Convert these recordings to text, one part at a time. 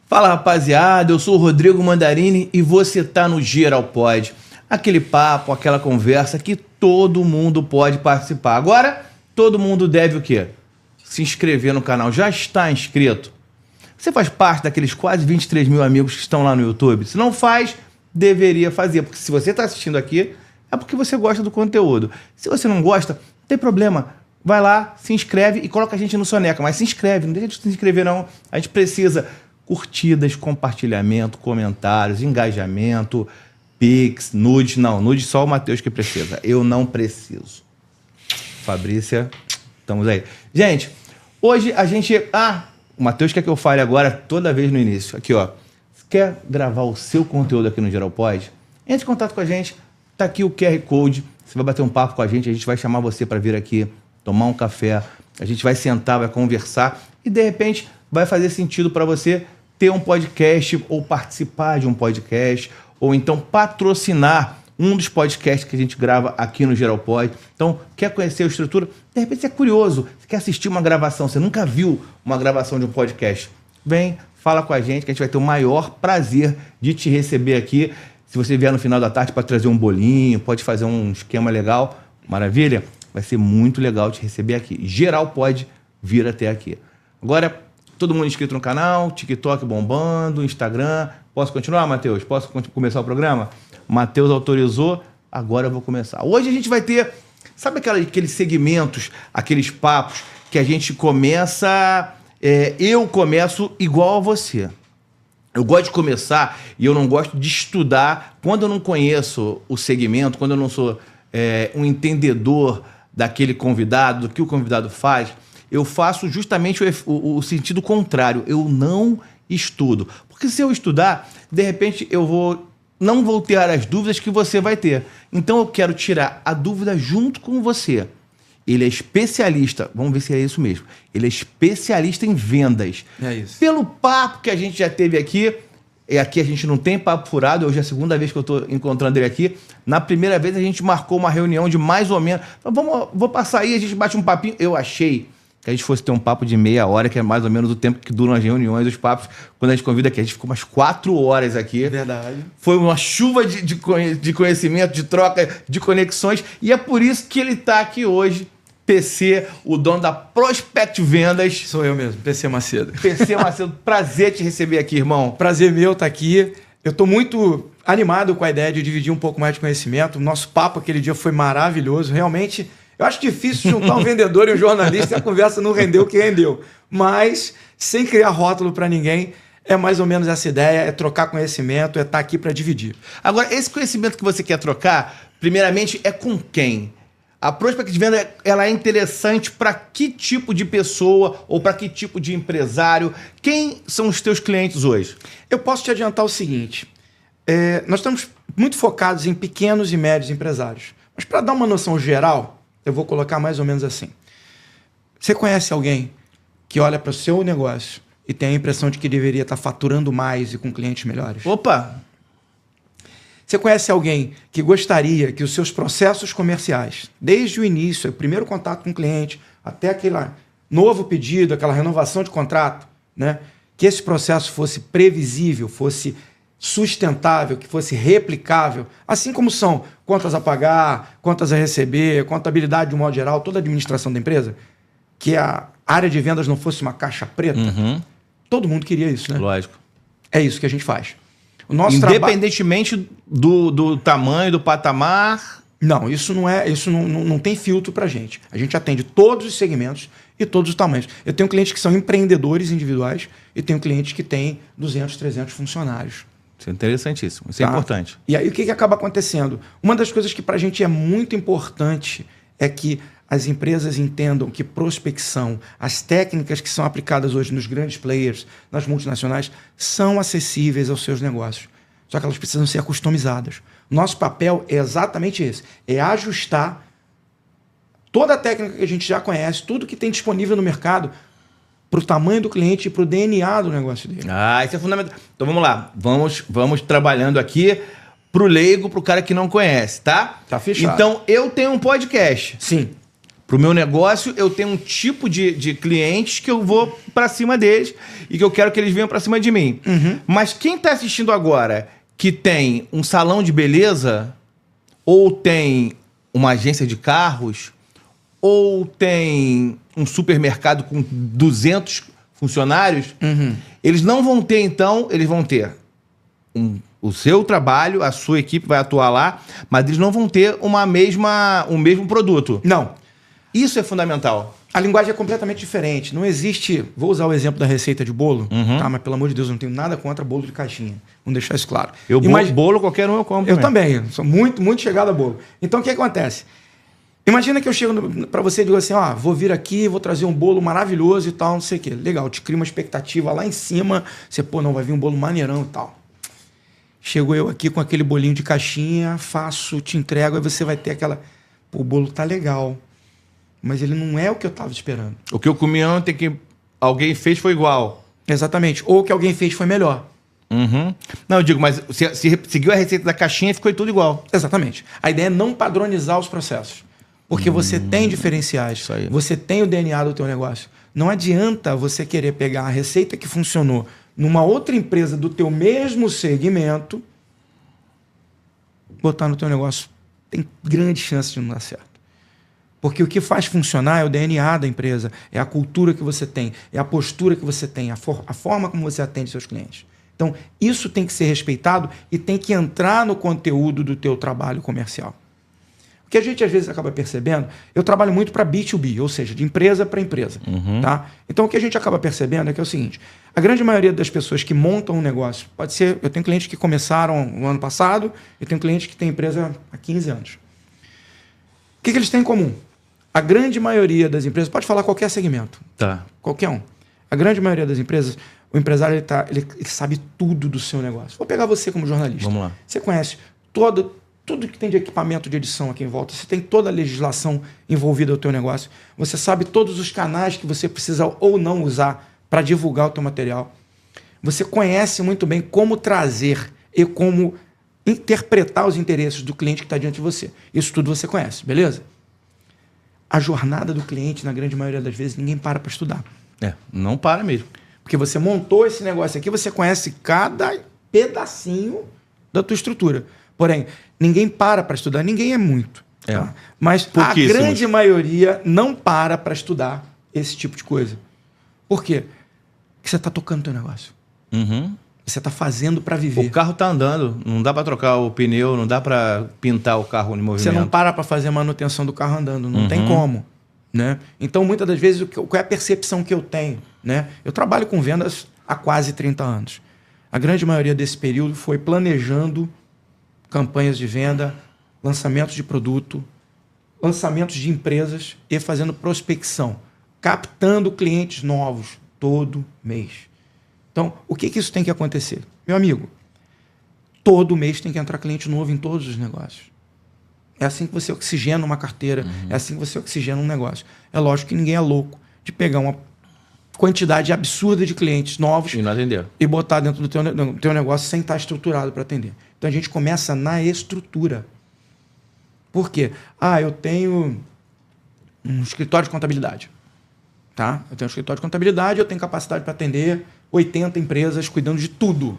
Fala, rapaziada, eu sou o Rodrigo Mandarini e você tá no Geral Pod. Aquele papo, aquela conversa que todo mundo pode participar. Agora, todo mundo deve o quê? Se inscrever no canal. Já está inscrito? Você faz parte daqueles quase 23 mil amigos que estão lá no YouTube? Se não faz, deveria fazer. Porque se você está assistindo aqui, é porque você gosta do conteúdo. Se você não gosta, não tem problema. Vai lá, se inscreve e coloca a gente no soneca. Mas se inscreve, não deixa de se inscrever não. A gente precisa curtidas, compartilhamento, comentários, engajamento, Pix, nudes. Não, nudes só o Matheus que precisa. Eu não preciso. Fabrícia, estamos aí. Gente, hoje a gente... o Matheus quer que eu fale agora toda vez no início. Aqui, ó. Você quer gravar o seu conteúdo aqui no Geral Pod? Entre em contato com a gente. Tá aqui o QR Code. Você vai bater um papo com a gente vai chamar você para vir aqui tomar um café. A gente vai sentar, vai conversar e, de repente, vai fazer sentido para você ter um podcast ou participar de um podcast ou então patrocinar um dos podcasts que a gente grava aqui no Geral Pod. Então, quer conhecer a estrutura? De repente você é curioso, você quer assistir uma gravação, você nunca viu uma gravação de um podcast. Vem, fala com a gente que a gente vai ter o maior prazer de te receber aqui. Se você vier no final da tarde para trazer um bolinho, pode fazer um esquema legal, maravilha? Vai ser muito legal te receber aqui. Geral pode vir até aqui. Agora, todo mundo inscrito no canal, TikTok bombando, Instagram. Posso continuar, Matheus? Posso começar o programa? Matheus autorizou, agora eu vou começar. Hoje a gente vai ter, sabe aqueles segmentos, aqueles papos que a gente começa... eu começo igual a você. Eu gosto de começar e eu não gosto de estudar quando eu não conheço o segmento, quando eu não sou um entendedor daquele convidado, do que o convidado faz. Eu faço justamente o sentido contrário. Eu não estudo. Porque se eu estudar, de repente não vou ter as dúvidas que você vai ter. Então eu quero tirar a dúvida junto com você. Ele é especialista, vamos ver se é isso mesmo. Ele é especialista em vendas. É isso. Pelo papo que a gente já teve aqui, aqui a gente não tem papo furado, hoje é a segunda vez que eu estou encontrando ele aqui. Na primeira vez a gente marcou uma reunião de mais ou menos... Vou passar aí, a gente bate um papinho. Eu achei que a gente fosse ter um papo de meia hora, que é mais ou menos o tempo que duram as reuniões, os papos, quando a gente convida aqui. A gente ficou umas 4 horas aqui. Verdade. Foi uma chuva de conhecimento, de troca, de conexões, e é por isso que ele está aqui hoje. PC, o dono da Prospect Vendas. Sou eu mesmo, PC Macedo. PC Macedo, prazer te receber aqui, irmão. Prazer meu estar aqui. Eu estou muito animado com a ideia de dividir um pouco mais de conhecimento. O nosso papo aquele dia foi maravilhoso. Realmente, eu acho difícil juntar um vendedor e um jornalista e a conversa não rendeu o que rendeu. Mas, sem criar rótulo para ninguém, é mais ou menos essa ideia, é trocar conhecimento, é estar aqui para dividir. Agora, esse conhecimento que você quer trocar, primeiramente, é com quem? A Prospect Venda, ela é interessante para que tipo de pessoa ou para que tipo de empresário? Quem são os teus clientes hoje? Eu posso te adiantar o seguinte. Nós estamos muito focados em pequenos e médios empresários. Mas para dar uma noção geral, eu vou colocar mais ou menos assim. Você conhece alguém que olha para o seu negócio e tem a impressão de que deveria estar faturando mais e com clientes melhores? Opa! Você conhece alguém que gostaria que os seus processos comerciais, desde o início, o primeiro contato com o cliente, até aquele novo pedido, aquela renovação de contrato, né, que esse processo fosse previsível, fosse sustentável, que fosse replicável, assim como são contas a pagar, contas a receber, contabilidade de um modo geral, toda a administração da empresa, que a área de vendas não fosse uma caixa preta? Todo mundo queria isso, né? Lógico. É isso que a gente faz. O nosso independentemente do tamanho, do patamar... Não, isso não tem filtro para a gente. A gente atende todos os segmentos e todos os tamanhos. Eu tenho clientes que são empreendedores individuais e tenho clientes que têm 200, 300 funcionários. Isso é interessantíssimo, isso é importante. E aí o que acaba acontecendo? Uma das coisas que para a gente é muito importante é que as empresas entendam que prospecção, as técnicas que são aplicadas hoje nos grandes players, nas multinacionais, são acessíveis aos seus negócios. Só que elas precisam ser customizadas. Nosso papel é exatamente esse. É ajustar toda a técnica que a gente já conhece, tudo que tem disponível no mercado, para o tamanho do cliente e para o DNA do negócio dele. Isso é fundamental. Então vamos lá. Vamos trabalhando aqui para o leigo, para o cara que não conhece, tá? Tá fechado. Então eu tenho um podcast. Sim. Pro meu negócio, eu tenho um tipo de clientes que eu vou para cima deles e que eu quero que eles venham para cima de mim. Mas quem tá assistindo agora que tem um salão de beleza ou tem uma agência de carros ou tem um supermercado com 200 funcionários, eles não vão ter, então, eles vão ter o seu trabalho, a sua equipe vai atuar lá, mas eles não vão ter o mesmo produto. Não. Isso é fundamental. A linguagem é completamente diferente. Não existe... Vou usar o exemplo da receita de bolo, tá? Mas, pelo amor de Deus, eu não tenho nada contra bolo de caixinha. Vamos deixar isso claro. Bolo, qualquer um eu compro. Eu também. Sou muito, muito chegado a bolo. Então, o que acontece? Imagina que eu chego para você e digo assim, vou vir aqui, vou trazer um bolo maravilhoso e tal, não sei o quê. Legal, te crio uma expectativa lá em cima. Você, não, vai vir um bolo maneirão e tal. Chego eu aqui com aquele bolinho de caixinha, faço, te entrego, aí você vai ter aquela... o bolo tá legal, mas ele não é o que eu tava esperando. O que eu comi ontem que alguém fez foi igual. Exatamente. Ou o que alguém fez foi melhor. Não, eu digo, mas se seguiu a receita da caixinha, ficou tudo igual. Exatamente. A ideia é não padronizar os processos. Porque você tem diferenciais. Isso aí. Você tem o DNA do teu negócio. Não adianta você querer pegar a receita que funcionou numa outra empresa do teu mesmo segmento, botar no teu negócio. Tem grande chance de não dar certo. Porque o que faz funcionar é o DNA da empresa, é a cultura que você tem, é a postura que você tem, a forma como você atende seus clientes. Então, isso tem que ser respeitado e tem que entrar no conteúdo do teu trabalho comercial. O que a gente às vezes acaba percebendo, eu trabalho muito para B2B, ou seja, de empresa para empresa. Tá? Então, o que a gente acaba percebendo é que é o seguinte, a grande maioria das pessoas que montam um negócio, pode ser, eu tenho clientes que começaram no ano passado, eu tenho clientes que têm empresa há 15 anos. O que eles têm em comum? A grande maioria das empresas, pode falar qualquer segmento, qualquer um. A grande maioria das empresas, o empresário ele sabe tudo do seu negócio. Vou pegar você como jornalista. Vamos lá. Você conhece tudo que tem de equipamento de edição aqui em volta. Você tem toda a legislação envolvida no teu negócio. Você sabe todos os canais que você precisa ou não usar para divulgar o teu material. Você conhece muito bem como trazer e como interpretar os interesses do cliente que está diante de você. Isso tudo você conhece, beleza? A jornada do cliente, na grande maioria das vezes, ninguém para estudar. Não para mesmo. Porque você montou esse negócio aqui, você conhece cada pedacinho da tua estrutura. Porém, ninguém para estudar, ninguém é muito. Tá? Mas a grande maioria não para estudar esse tipo de coisa. Por quê? Porque você está tocando o teu negócio. Você está fazendo para viver. O carro está andando, não dá para trocar o pneu, não dá para pintar o carro em movimento. Você não para fazer a manutenção do carro andando, não tem como. Né? Então, muitas das vezes, qual é a percepção que eu tenho? Né? Eu trabalho com vendas há quase 30 anos. A grande maioria desse período foi planejando campanhas de venda, lançamentos de produto, lançamentos de empresas e fazendo prospecção, captando clientes novos todo mês. Então, o que isso tem que acontecer? Meu amigo, todo mês tem que entrar cliente novo em todos os negócios. É assim que você oxigena uma carteira, é assim que você oxigena um negócio. É lógico que ninguém é louco de pegar uma quantidade absurda de clientes novos e não atender. E botar dentro do teu negócio sem estar estruturado para atender. Então a gente começa na estrutura. Por quê? Eu tenho um escritório de contabilidade. Tá? Eu tenho um escritório de contabilidade, eu tenho capacidade para atender 80 empresas cuidando de tudo.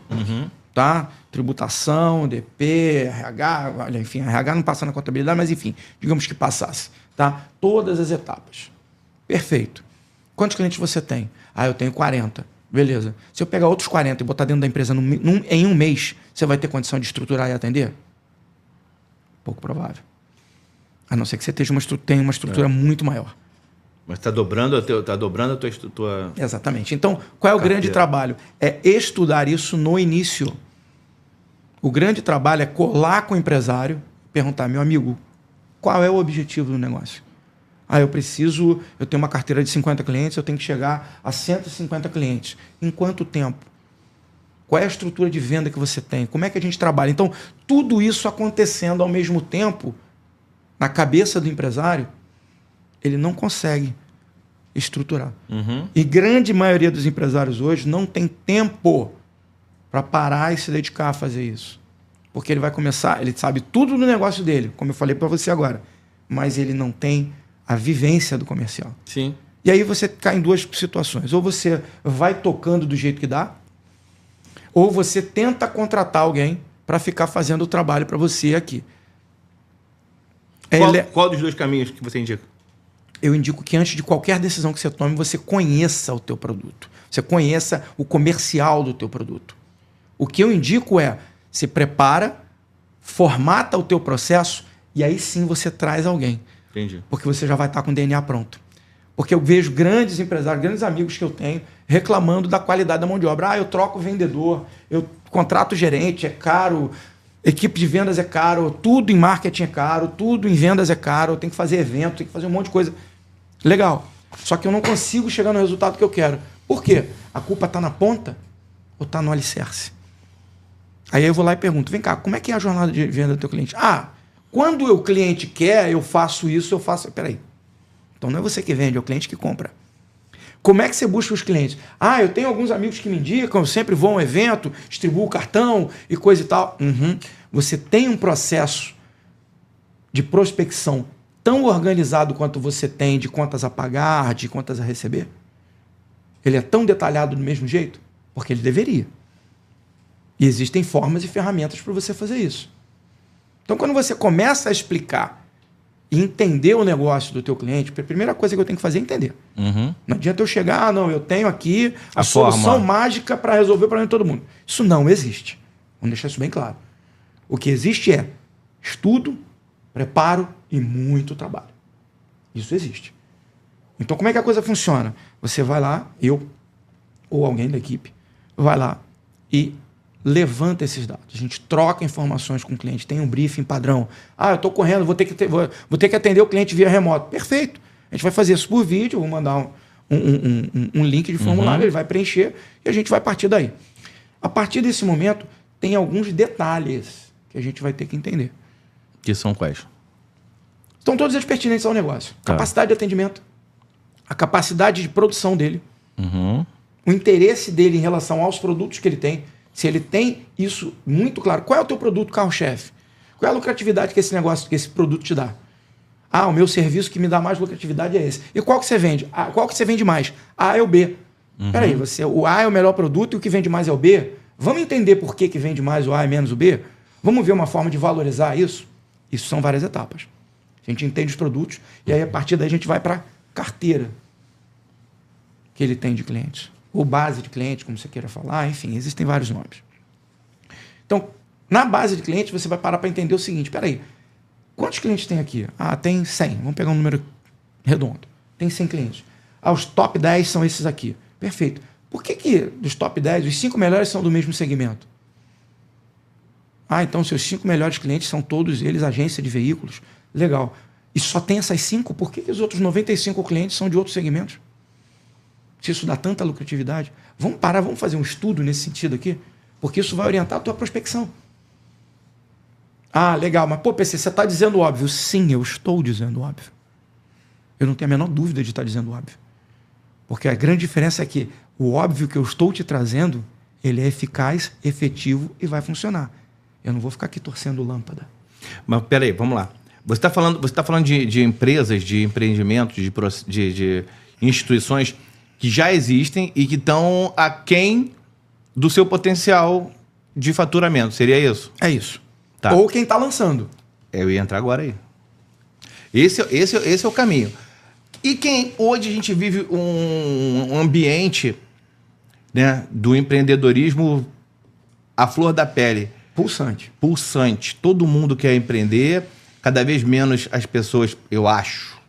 Tá? Tributação, DP, RH, olha, enfim, RH não passa na contabilidade, mas enfim, digamos que passasse. Tá? Todas as etapas. Perfeito. Quantos clientes você tem? Eu tenho 40. Beleza. Se eu pegar outros 40 e botar dentro da empresa em um mês, você vai ter condição de estruturar e atender? Pouco provável. A não ser que você tenha uma estrutura muito maior. Mas está dobrando a tua estrutura. Exatamente. Então, qual é o grande trabalho? É estudar isso no início. O grande trabalho é colar com o empresário, perguntar, meu amigo, qual é o objetivo do negócio? Eu tenho uma carteira de 50 clientes, eu tenho que chegar a 150 clientes. Em quanto tempo? Qual é a estrutura de venda que você tem? Como é que a gente trabalha? Então, tudo isso acontecendo ao mesmo tempo, na cabeça do empresário, ele não consegue estruturar. E grande maioria dos empresários hoje não tem tempo para parar e se dedicar a fazer isso. Porque ele vai começar, ele sabe tudo no negócio dele, como eu falei para você agora, mas ele não tem a vivência do comercial. Sim. E aí você cai em duas situações. Ou você vai tocando do jeito que dá, ou você tenta contratar alguém para ficar fazendo o trabalho para você aqui. Qual dos dois caminhos que você indica? Eu indico que antes de qualquer decisão que você tome, você conheça o teu produto. Você conheça o comercial do teu produto. O que eu indico é, se prepara, formata o teu processo e aí sim você traz alguém. Entendi. Porque você já vai estar com o DNA pronto. Porque eu vejo grandes empresários, grandes amigos que eu tenho reclamando da qualidade da mão de obra. Ah, eu troco o vendedor, eu contrato o gerente, é caro, equipe de vendas é caro, tudo em marketing é caro, tudo em vendas é caro, eu tenho que fazer evento, tenho que fazer um monte de coisa. Legal. Só que eu não consigo chegar no resultado que eu quero. Por quê? A culpa está na ponta ou está no alicerce? Aí eu vou lá e pergunto, vem cá, como é que é a jornada de venda do teu cliente? Ah, quando o cliente quer, eu faço isso, eu faço... Peraí. Então não é você que vende, é o cliente que compra. Como é que você busca os clientes? Ah, eu tenho alguns amigos que me indicam, eu sempre vou a um evento, distribuo o cartão e coisa e tal. Você tem um processo de prospecção tão organizado quanto você tem de contas a pagar, de contas a receber? Ele é tão detalhado do mesmo jeito? Porque ele deveria. E existem formas e ferramentas para você fazer isso. Então, quando você começa a explicar e entender o negócio do teu cliente, a primeira coisa que eu tenho que fazer é entender. Não adianta eu chegar, não, eu tenho aqui a solução mágica para resolver o problema de todo mundo. Isso não existe. Vamos deixar isso bem claro. O que existe é estudo, preparo e muito trabalho. Isso existe. Então, como é que a coisa funciona? Você vai lá, eu ou alguém da equipe, vai lá e levanta esses dados. A gente troca informações com o cliente, tem um briefing padrão. Ah, eu estou correndo, vou ter que atender o cliente via remoto. Perfeito. A gente vai fazer isso por vídeo, vou mandar um link de formulário, ele vai preencher e a gente vai partir daí. A partir desse momento, tem alguns detalhes que a gente vai ter que entender. Que são quais? Estão todos eles pertinentes ao negócio. Capacidade de atendimento, a capacidade de produção dele, o interesse dele em relação aos produtos que ele tem. Se ele tem isso muito claro. Qual é o teu produto carro-chefe? Qual é a lucratividade que esse negócio, que esse produto te dá? Ah, o meu serviço que me dá mais lucratividade é esse. E qual que você vende? Ah, qual que você vende mais? A ou B? Peraí, o A é o melhor produto e o que vende mais é o B? Vamos entender por que vende mais o A e menos o B? Vamos ver uma forma de valorizar isso? Isso são várias etapas. A gente entende os produtos e aí a partir daí a gente vai para a carteira que ele tem de clientes. Ou base de cliente, como você queira falar, enfim, existem vários nomes. Então, na base de cliente, você vai parar para entender o seguinte, peraí, quantos clientes tem aqui? Ah, tem 100, vamos pegar um número redondo. Tem 100 clientes. Ah, os top 10 são esses aqui. Perfeito. Por que dos top 10, os 5 melhores são do mesmo segmento? Ah, então seus 5 melhores clientes são todos eles agência de veículos. Legal. E só tem essas 5, por que os outros 95 clientes são de outros segmentos? Se isso dá tanta lucratividade, vamos parar, vamos fazer um estudo nesse sentido aqui, porque isso vai orientar a tua prospecção. Ah, legal, mas pô, PC, você está dizendo óbvio. Sim, eu estou dizendo óbvio. Eu não tenho a menor dúvida de estar dizendo óbvio. Porque a grande diferença é que o óbvio que eu estou te trazendo, ele é eficaz, efetivo e vai funcionar. Eu não vou ficar aqui torcendo lâmpada. Mas peraí, vamos lá. Você está falando de empresas, de empreendimentos, de instituições que já existem e que estão aquém do seu potencial de faturamento. Seria isso? É isso. Tá. Ou quem está lançando. Eu ia entrar agora aí. Esse é o caminho. E quem hoje a gente vive um ambiente, né, do empreendedorismo à flor da pele. Pulsante. Pulsante. Todo mundo quer empreender, cada vez menos as pessoas, eu acho.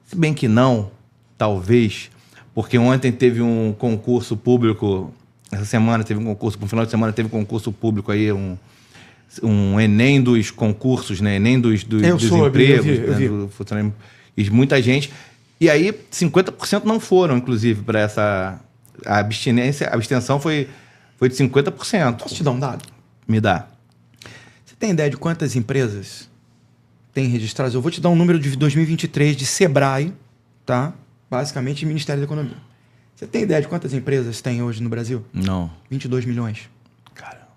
Se bem que não, talvez... Porque ontem teve um concurso público, essa semana teve um concurso, no final de semana teve um concurso público aí, um Enem dos concursos, né? Enem dos empregos, eu vi. Né? E muita gente. E aí 50% não foram, inclusive, para essa... A abstenção foi de 50%. Posso te dar um dado? Me dá. Você tem ideia de quantas empresas têm registradas? Eu vou te dar um número de 2023 de Sebrae, tá? Basicamente, Ministério da Economia. Você tem ideia de quantas empresas tem hoje no Brasil? Não. 22 milhões. Caramba.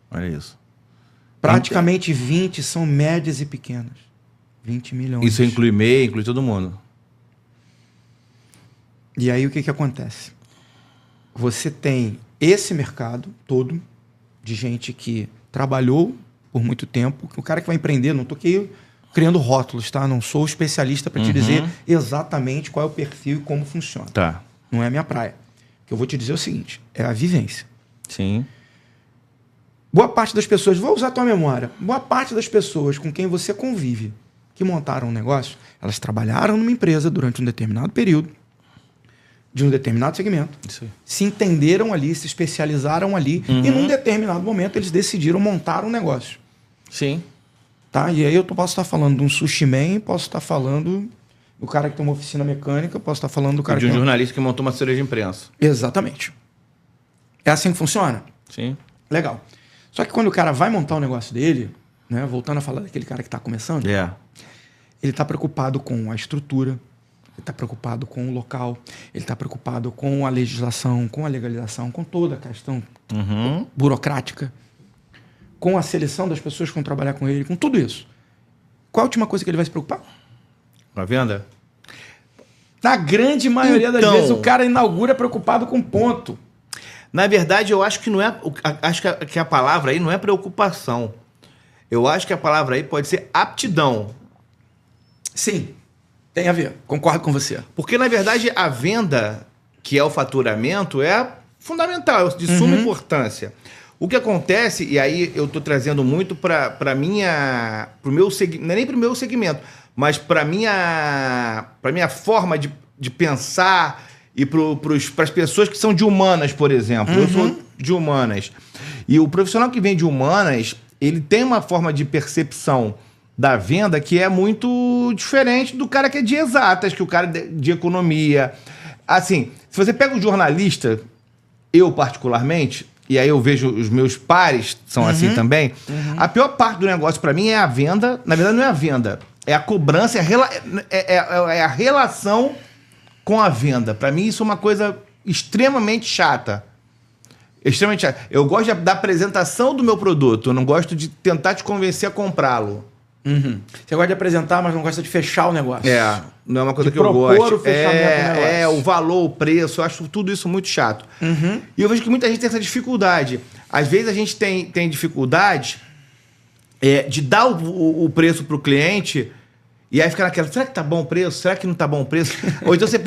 Olha isso. Praticamente 20 são médias e pequenas. 20 milhões. Isso inclui MEI, inclui todo mundo. E aí o que acontece? Você tem esse mercado todo de gente que trabalhou por muito tempo. O cara que vai empreender, não estou aqui criando rótulos, tá? Não sou especialista para te dizer exatamente qual é o perfil e como funciona. Tá. Não é a minha praia. O que eu vou te dizer é o seguinte, é a vivência. Sim. Boa parte das pessoas, vou usar a tua memória, boa parte das pessoas com quem você convive, que montaram um negócio, elas trabalharam numa empresa durante um determinado período, de um determinado segmento, Isso aí. se entenderam ali, se especializaram ali, e num determinado momento eles decidiram montar um negócio. Sim. Tá? E aí eu posso estar falando de um sushi man, posso estar falando do cara que tem uma oficina mecânica, posso estar falando do cara De um que... jornalista que montou uma assessoria de imprensa. Exatamente. É assim que funciona? Sim. Legal. Só que quando o cara vai montar o negócio dele, né, voltando a falar daquele cara que está começando, ele está preocupado com a estrutura, ele está preocupado com o local, ele está preocupado com a legislação, com a legalização, com toda a questão burocrática, com a seleção das pessoas que vão trabalhar com ele, com tudo isso. Qual a última coisa que ele vai se preocupar? Com a venda? Na grande maioria das Então, vezes, o cara inaugura preocupado com ponto. Na verdade, eu acho que não é. Acho que a palavra aí não é preocupação. Eu acho que a palavra aí pode ser aptidão. Sim, tem a ver. Concordo com você. Porque, na verdade, a venda, que é o faturamento, é fundamental, é de suma importância. O que acontece, e aí eu estou trazendo muito para o meu segmento, não é nem para o meu segmento, mas para minha forma de pensar e para as pessoas que são de humanas, por exemplo. Eu sou de humanas. E o profissional que vem de humanas, ele tem uma forma de percepção da venda que é muito diferente do cara que é de exatas, que o cara de economia. Assim, se você pega um jornalista, eu particularmente, e aí eu vejo os meus pares são assim também, a pior parte do negócio para mim é a venda. Na verdade, não é a venda, é a cobrança, é a relação com a venda. Para mim, isso é uma coisa extremamente chata. Extremamente chata. Eu gosto da apresentação do meu produto, eu não gosto de tentar te convencer a comprá-lo. Você gosta de apresentar, mas não gosta de fechar o negócio. Não é uma coisa de que eu propor gosto. o fechamento do negócio. O valor, o preço, eu acho tudo isso muito chato. E eu vejo que muita gente tem essa dificuldade. Às vezes a gente tem dificuldade de dar o preço para o cliente e aí fica naquela, será que tá bom o preço? Será que não tá bom o preço? Ou então você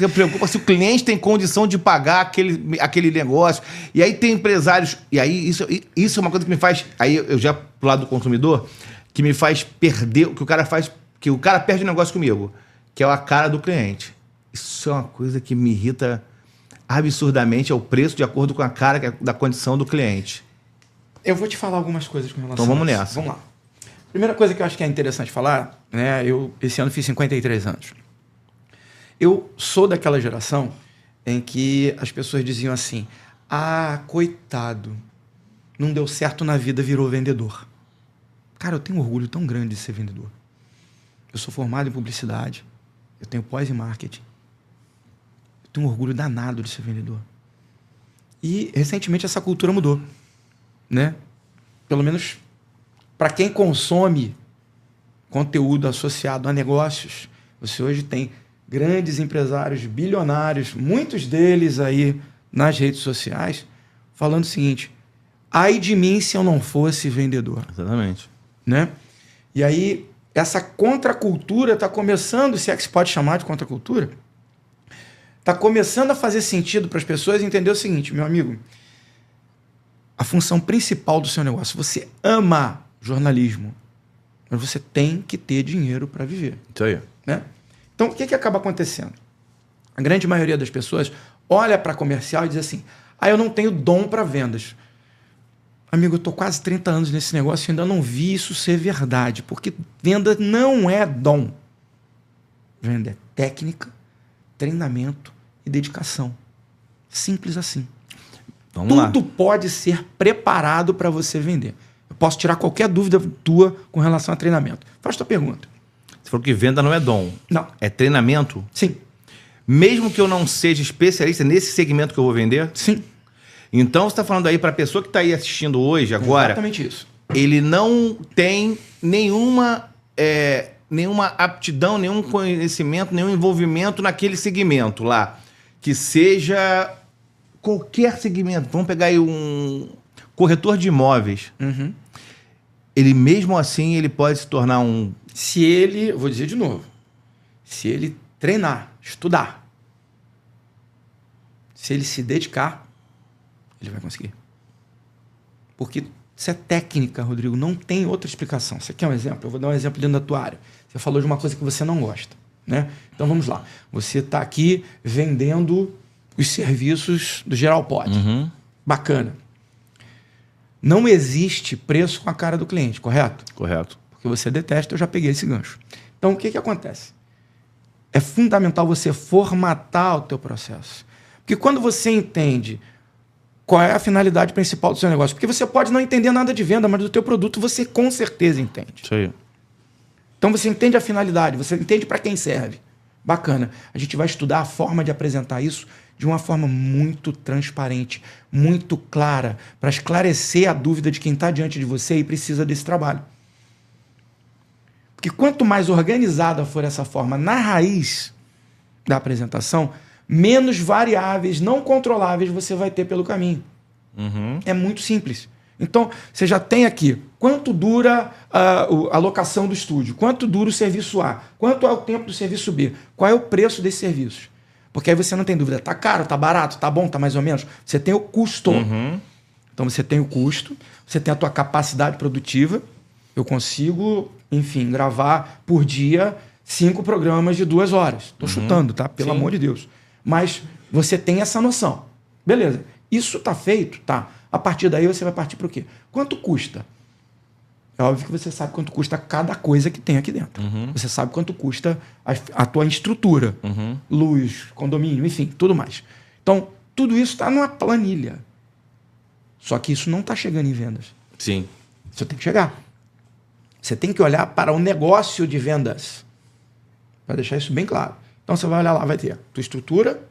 preocupa se o cliente tem condição de pagar aquele negócio. E aí tem empresários... E aí isso é uma coisa que me faz... Aí eu já pro lado do consumidor... que me faz perder, que o cara perde o negócio comigo, que é a cara do cliente. Isso é uma coisa que me irrita absurdamente, é o preço de acordo com a cara da condição do cliente. Eu vou te falar algumas coisas com relação Então vamos a isso. nessa. Vamos lá. Primeira coisa que eu acho que é interessante falar, né? Eu esse ano fiz 53 anos. Eu sou daquela geração em que as pessoas diziam assim, coitado, não deu certo na vida, virou vendedor. Cara, eu tenho um orgulho tão grande de ser vendedor. Eu sou formado em publicidade. Eu tenho pós em marketing. Eu tenho um orgulho danado de ser vendedor. E, recentemente, essa cultura mudou. Né? Pelo menos para quem consome conteúdo associado a negócios. Você hoje tem grandes empresários, bilionários, muitos deles aí nas redes sociais, falando o seguinte, ai de mim se eu não fosse vendedor. Exatamente. Né? E aí, essa contracultura está começando, se é que se pode chamar de contracultura, está começando a fazer sentido para as pessoas entender o seguinte, meu amigo, a função principal do seu negócio, você ama jornalismo, mas você tem que ter dinheiro para viver. Isso aí. Né? Então, o que acaba acontecendo? A grande maioria das pessoas olha para comercial e diz assim, eu não tenho dom para vendas. Amigo, eu estou quase 30 anos nesse negócio e ainda não vi isso ser verdade, porque venda não é dom. Venda é técnica, treinamento e dedicação. Simples assim. Tudo pode ser preparado para você vender. Eu posso tirar qualquer dúvida tua com relação a treinamento. Faz tua pergunta. Você falou que venda não é dom. Não. É treinamento? Sim. Mesmo que eu não seja especialista nesse segmento que eu vou vender? Sim. Então, você está falando aí para a pessoa que está aí assistindo hoje, agora... Exatamente isso. Ele não tem nenhuma nenhuma aptidão, nenhum conhecimento, nenhum envolvimento naquele segmento lá. Que seja qualquer segmento. Vamos pegar aí um corretor de imóveis. Uhum. Ele mesmo assim, ele pode se tornar um... Se ele, vou dizer de novo, se ele treinar, estudar, se ele se dedicar, ele vai conseguir. Porque isso é técnica, Rodrigo, não tem outra explicação. Você quer um exemplo? Eu vou dar um exemplo dentro da tua área. Você falou de uma coisa que você não gosta, né? Então vamos lá. Você está aqui vendendo os serviços do Geralpod. Uhum. Bacana. Não existe preço com a cara do cliente, correto? Correto. Porque você detesta, eu já peguei esse gancho. Então, o que acontece? É fundamental você formatar o teu processo. Porque quando você entende qual é a finalidade principal do seu negócio, porque você pode não entender nada de venda, mas do teu produto você com certeza entende. Isso aí. Então, você entende a finalidade, você entende para quem serve. Bacana. A gente vai estudar a forma de apresentar isso de uma forma muito transparente, muito clara, para esclarecer a dúvida de quem está diante de você e precisa desse trabalho. Porque quanto mais organizada for essa forma na raiz da apresentação, menos variáveis não controláveis você vai ter pelo caminho. Uhum. É muito simples. Então, você já tem aqui quanto dura a locação do estúdio, quanto dura o serviço A, quanto é o tempo do serviço B, qual é o preço desses serviços. Porque aí você não tem dúvida, tá caro, tá barato, tá bom, tá mais ou menos. Você tem o custo. Uhum. Então você tem o custo, você tem a tua capacidade produtiva. Eu consigo, enfim, gravar por dia 5 programas de 2 horas. Estou chutando, tá? Pelo amor de Deus. Mas você tem essa noção. Beleza. Isso tá feito, tá? A partir daí você vai partir para o quê? Quanto custa? É óbvio que você sabe quanto custa cada coisa que tem aqui dentro. Uhum. Você sabe quanto custa a tua estrutura. Uhum. Luz, condomínio, enfim, tudo mais. Então, tudo isso está numa planilha. Só que isso não está chegando em vendas. Sim. Isso tem que chegar. Você tem que olhar para o negócio de vendas. Para deixar isso bem claro. Então, você vai olhar lá, vai ter a tua estrutura,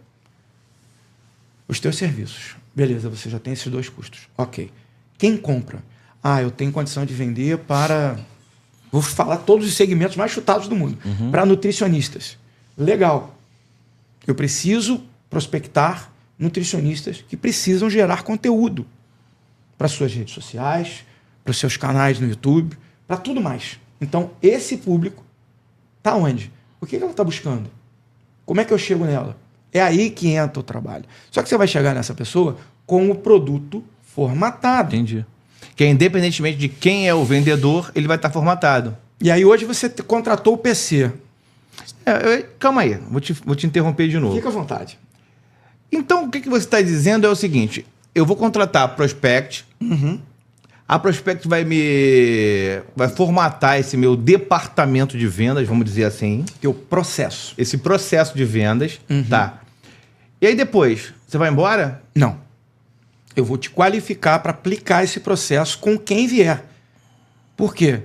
os teus serviços. Beleza, você já tem esses 2 custos. Ok. Quem compra? Ah, eu tenho condição de vender para... Vou falar todos os segmentos mais chutados do mundo. Uhum. Para nutricionistas. Legal. Eu preciso prospectar nutricionistas que precisam gerar conteúdo para suas redes sociais, para os seus canais no YouTube, para tudo mais. Então, esse público está onde? O que ela está buscando? Como é que eu chego nela? É aí que entra o trabalho. Só que você vai chegar nessa pessoa com o produto formatado. Entendi. Que independentemente de quem é o vendedor, ele vai estar formatado. E aí hoje você contratou o PC. Calma aí, vou te interromper de novo. Fica à vontade. Então, o que você está dizendo é o seguinte: eu vou contratar a Prospect, a Prospect vai formatar esse meu departamento de vendas, vamos dizer assim. Que é o processo. Esse processo de vendas, tá? E aí depois, você vai embora? Não. Eu vou te qualificar para aplicar esse processo com quem vier. Por quê?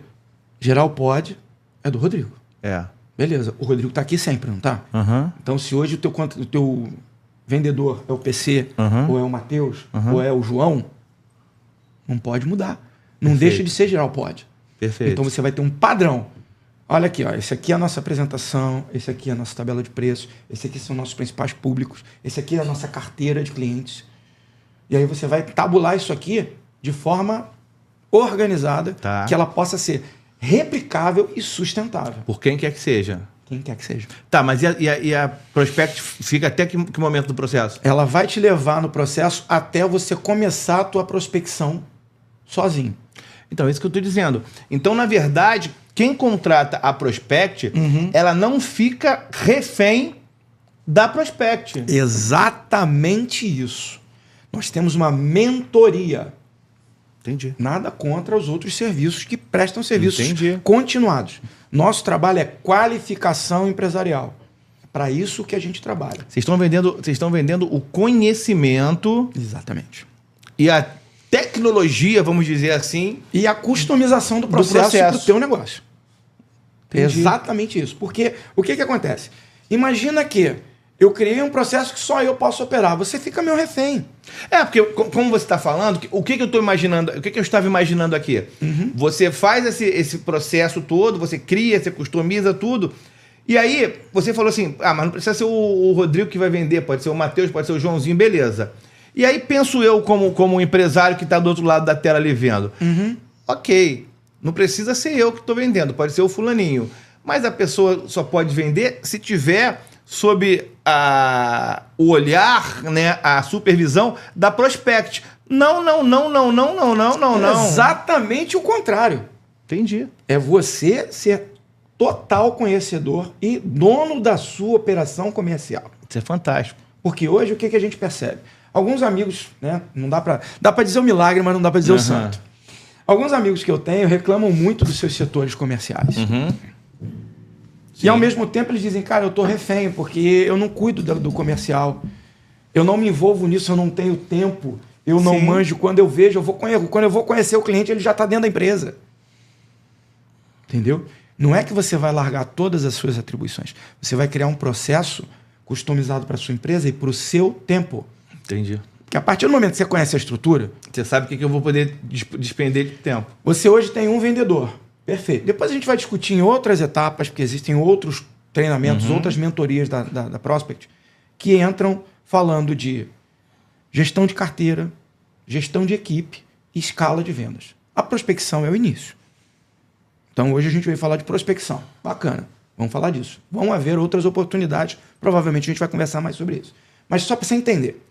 Geralpod é do Rodrigo. É. Beleza. O Rodrigo está aqui sempre, não tá? Uhum. Então, se hoje o teu vendedor é o PC, ou é o Matheus, ou é o João, não pode mudar. Não deixa de ser Geralpod. Perfeito. Então, você vai ter um padrão. Olha aqui, ó, esse aqui é a nossa apresentação, esse aqui é a nossa tabela de preços, esse aqui são nossos principais públicos, esse aqui é a nossa carteira de clientes. E aí você vai tabular isso aqui de forma organizada, tá, que ela possa ser replicável e sustentável. Por quem quer que seja. Quem quer que seja. Tá, mas e a Prospect fica até que momento do processo? Ela vai te levar no processo até você começar a tua prospecção sozinho. Então, é isso que eu estou dizendo. Então, na verdade, quem contrata a Prospect, ela não fica refém da Prospect. Exatamente isso. Nós temos uma mentoria. Entendi. Nada contra os outros serviços que prestam serviços Entendi. continuados. Nosso trabalho é qualificação empresarial. É para isso que a gente trabalha. Vocês estão vendendo o conhecimento. Exatamente. E a tecnologia, vamos dizer assim. E a customização do processo para o teu negócio. Entendi. Exatamente isso. Porque o que acontece? Imagina que Eu criei um processo que só eu posso operar. Você fica meu refém. Porque como você está falando, o que eu estou imaginando, o que eu estava imaginando aqui? Você faz esse processo todo, você cria, você customiza tudo, e aí você falou assim, mas não precisa ser o Rodrigo que vai vender, pode ser o Matheus, pode ser o Joãozinho, beleza. E aí penso eu como um empresário que está do outro lado da tela ali vendo. Ok, não precisa ser eu que estou vendendo, pode ser o fulaninho. Mas a pessoa só pode vender se tiver sob o olhar, né, a supervisão da prospect. Não. Exatamente o contrário. Entendi. É você ser total conhecedor e dono da sua operação comercial. Isso é fantástico. Porque hoje o que a gente percebe? Alguns amigos, né, não dá para dizer o milagre, mas não dá para dizer o santo. Alguns amigos que eu tenho reclamam muito dos seus setores comerciais. E ao mesmo tempo eles dizem, cara, eu tô refém, porque eu não cuido do comercial. Eu não me envolvo nisso, eu não tenho tempo. Eu não manjo. Quando eu vejo, quando eu vou conhecer o cliente, ele já está dentro da empresa. Entendeu? Não é que você vai largar todas as suas atribuições. Você vai criar um processo customizado para a sua empresa e para o seu tempo. Entendi. Porque a partir do momento que você conhece a estrutura... Você sabe o que eu vou poder despender de tempo. Você hoje tem um vendedor. Perfeito. Depois a gente vai discutir em outras etapas, porque existem outros treinamentos, outras mentorias da Prospect, que entram falando de gestão de carteira, gestão de equipe e escala de vendas. A prospecção é o início. Então hoje a gente vai falar de prospecção. Bacana. Vamos falar disso. Vão haver outras oportunidades. Provavelmente a gente vai conversar mais sobre isso. Mas só para você entender.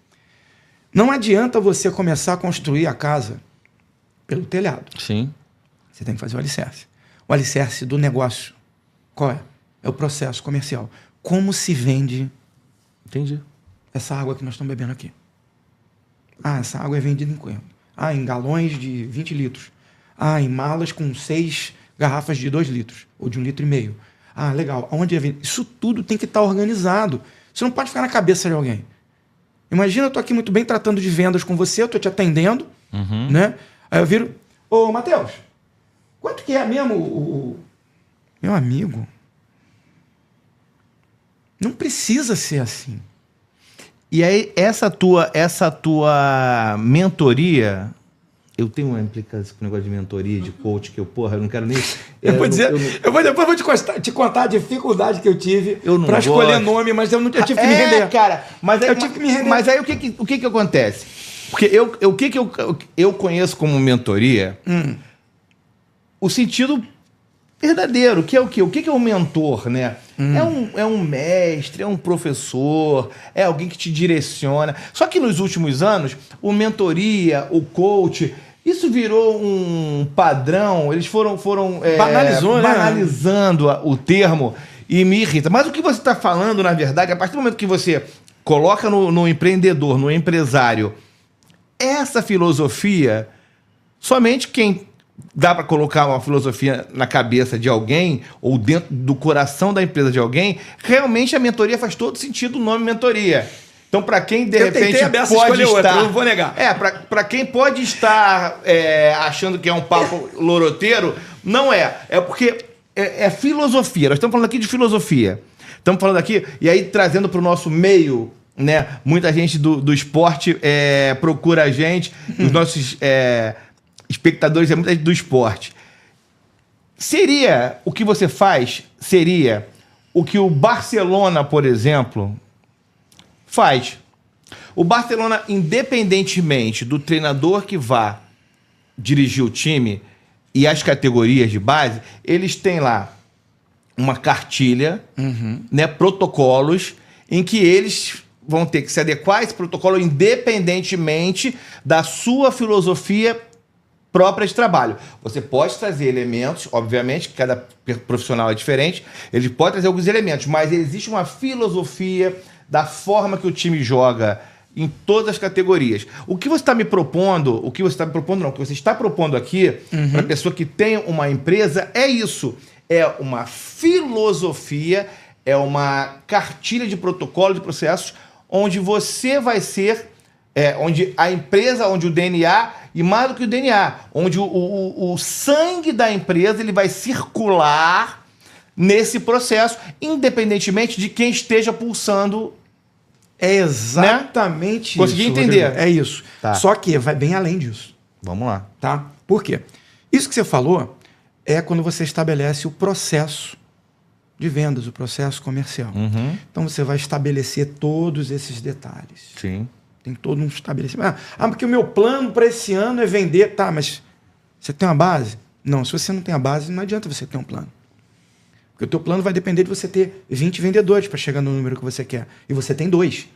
Não adianta você começar a construir a casa pelo telhado. Sim. Você tem que fazer o alicerce. O alicerce do negócio. Qual é? É o processo comercial. Como se vende essa água que nós estamos bebendo aqui? Essa água é vendida em quanto? Em galões de 20 litros. Em malas com 6 garrafas de 2 litros. Ou de 1,5 litro. Legal. Onde é vendido? Isso tudo tem que estar organizado. Você não pode ficar na cabeça de alguém. Imagina, eu estou aqui muito bem tratando de vendas com você, eu estou te atendendo, né? Aí eu viro, ô Matheus, quanto que é mesmo o... Meu amigo, não precisa ser assim. E aí, essa tua mentoria... Eu tenho uma implicância com o negócio de mentoria, de coach, que eu não quero nem... Depois vou te contar a dificuldade que eu tive para escolher nome, mas eu tive que me render. Cara, mas aí, eu tive que me render. Mas aí o que acontece? Porque eu conheço como mentoria o sentido verdadeiro, que é o quê? O que é um mentor, né? É um mestre, é um professor, é alguém que te direciona. Só que nos últimos anos, o mentoria, o coach... Isso virou um padrão, eles foram banalizando o termo e me irrita. Mas o que você está falando, na verdade, a partir do momento que você coloca no empreendedor, no empresário, essa filosofia, somente quem dá para colocar uma filosofia na cabeça de alguém ou dentro do coração da empresa de alguém, realmente a mentoria faz todo sentido o nome mentoria. Então, para quem de repente pode estar, eu não vou negar. Para quem pode estar achando que é um papo loroteiro, não é. É porque é filosofia. Nós estamos falando aqui de filosofia. Estamos falando aqui, e aí trazendo para o nosso meio, né? Muita gente do esporte procura a gente, os nossos espectadores, muita gente do esporte. O que você faz seria o que o Barcelona, por exemplo, faz. O Barcelona, independentemente do treinador que vá dirigir o time e as categorias de base, eles têm lá uma cartilha, né, protocolos, em que eles vão ter que se adequar a esse protocolo independentemente da sua filosofia própria de trabalho. Você pode trazer elementos, obviamente, que cada profissional é diferente, ele pode trazer alguns elementos, mas existe uma filosofia da forma que o time joga em todas as categorias. O que você está me propondo, o que você está propondo aqui, para a pessoa que tem uma empresa, é isso. É uma filosofia, é uma cartilha de protocolo, de processos, onde você vai ser, onde a empresa, onde o DNA, e mais do que o DNA, onde o sangue da empresa ele vai circular nesse processo, independentemente de quem esteja pulsando É exatamente isso. Consegui entender. Rodrigo. É isso. Tá. Só que vai bem além disso. Vamos lá. Tá? Por quê? Isso que você falou é quando você estabelece o processo de vendas, o processo comercial. Uhum. Então você vai estabelecer todos esses detalhes. Sim. Tem todo um estabelecimento. Porque o meu plano para esse ano é vender. Tá, mas você tem uma base? Não, se você não tem a base, não adianta você ter um plano. Porque o teu plano vai depender de você ter 20 vendedores para chegar no número que você quer. E você tem 2.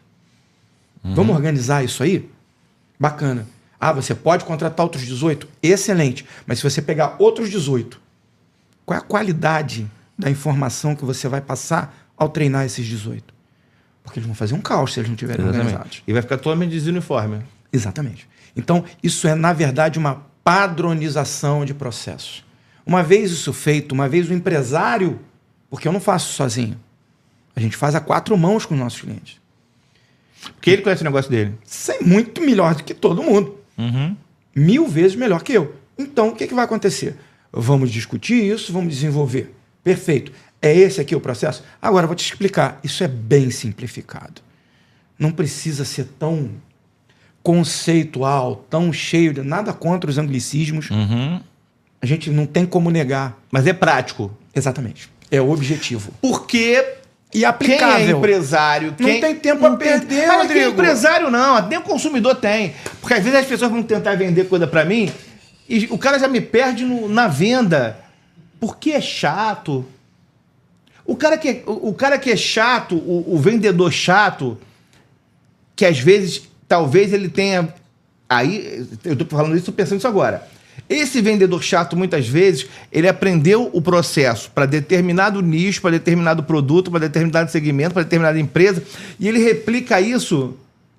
Vamos organizar isso aí? Bacana. Você pode contratar outros 18? Excelente. Mas se você pegar outros 18, qual é a qualidade da informação que você vai passar ao treinar esses 18? Porque eles vão fazer um caos se eles não estiverem organizados. E vai ficar totalmente desuniforme. Exatamente. Então, isso é, na verdade, uma padronização de processos. Uma vez isso feito, uma vez o empresário, porque eu não faço sozinho, a gente faz a 4 mãos com os nossos clientes. Porque ele conhece o negócio dele. Isso é muito melhor do que todo mundo. 1000 vezes melhor que eu. Então, o que vai acontecer? Vamos discutir isso, vamos desenvolver. Perfeito. É esse aqui o processo? Agora, eu vou te explicar. Isso é bem simplificado. Não precisa ser tão conceitual, tão cheio de... Nada contra os anglicismos. A gente não tem como negar. Mas é prático. Exatamente. É o objetivo. Porque... E aplicável. Quem é empresário... Não tem tempo a perder, Mas Rodrigo. quem é empresário não, nem o consumidor tem. Porque às vezes as pessoas vão tentar vender coisa pra mim e o cara já me perde na venda. Porque é chato. O cara que é chato, o vendedor chato, que às vezes, talvez ele tenha... Aí, eu tô falando isso, tô pensando isso agora. Esse vendedor chato, muitas vezes, ele aprendeu o processo para determinado nicho, para determinado produto, para determinado segmento, para determinada empresa, e ele replica isso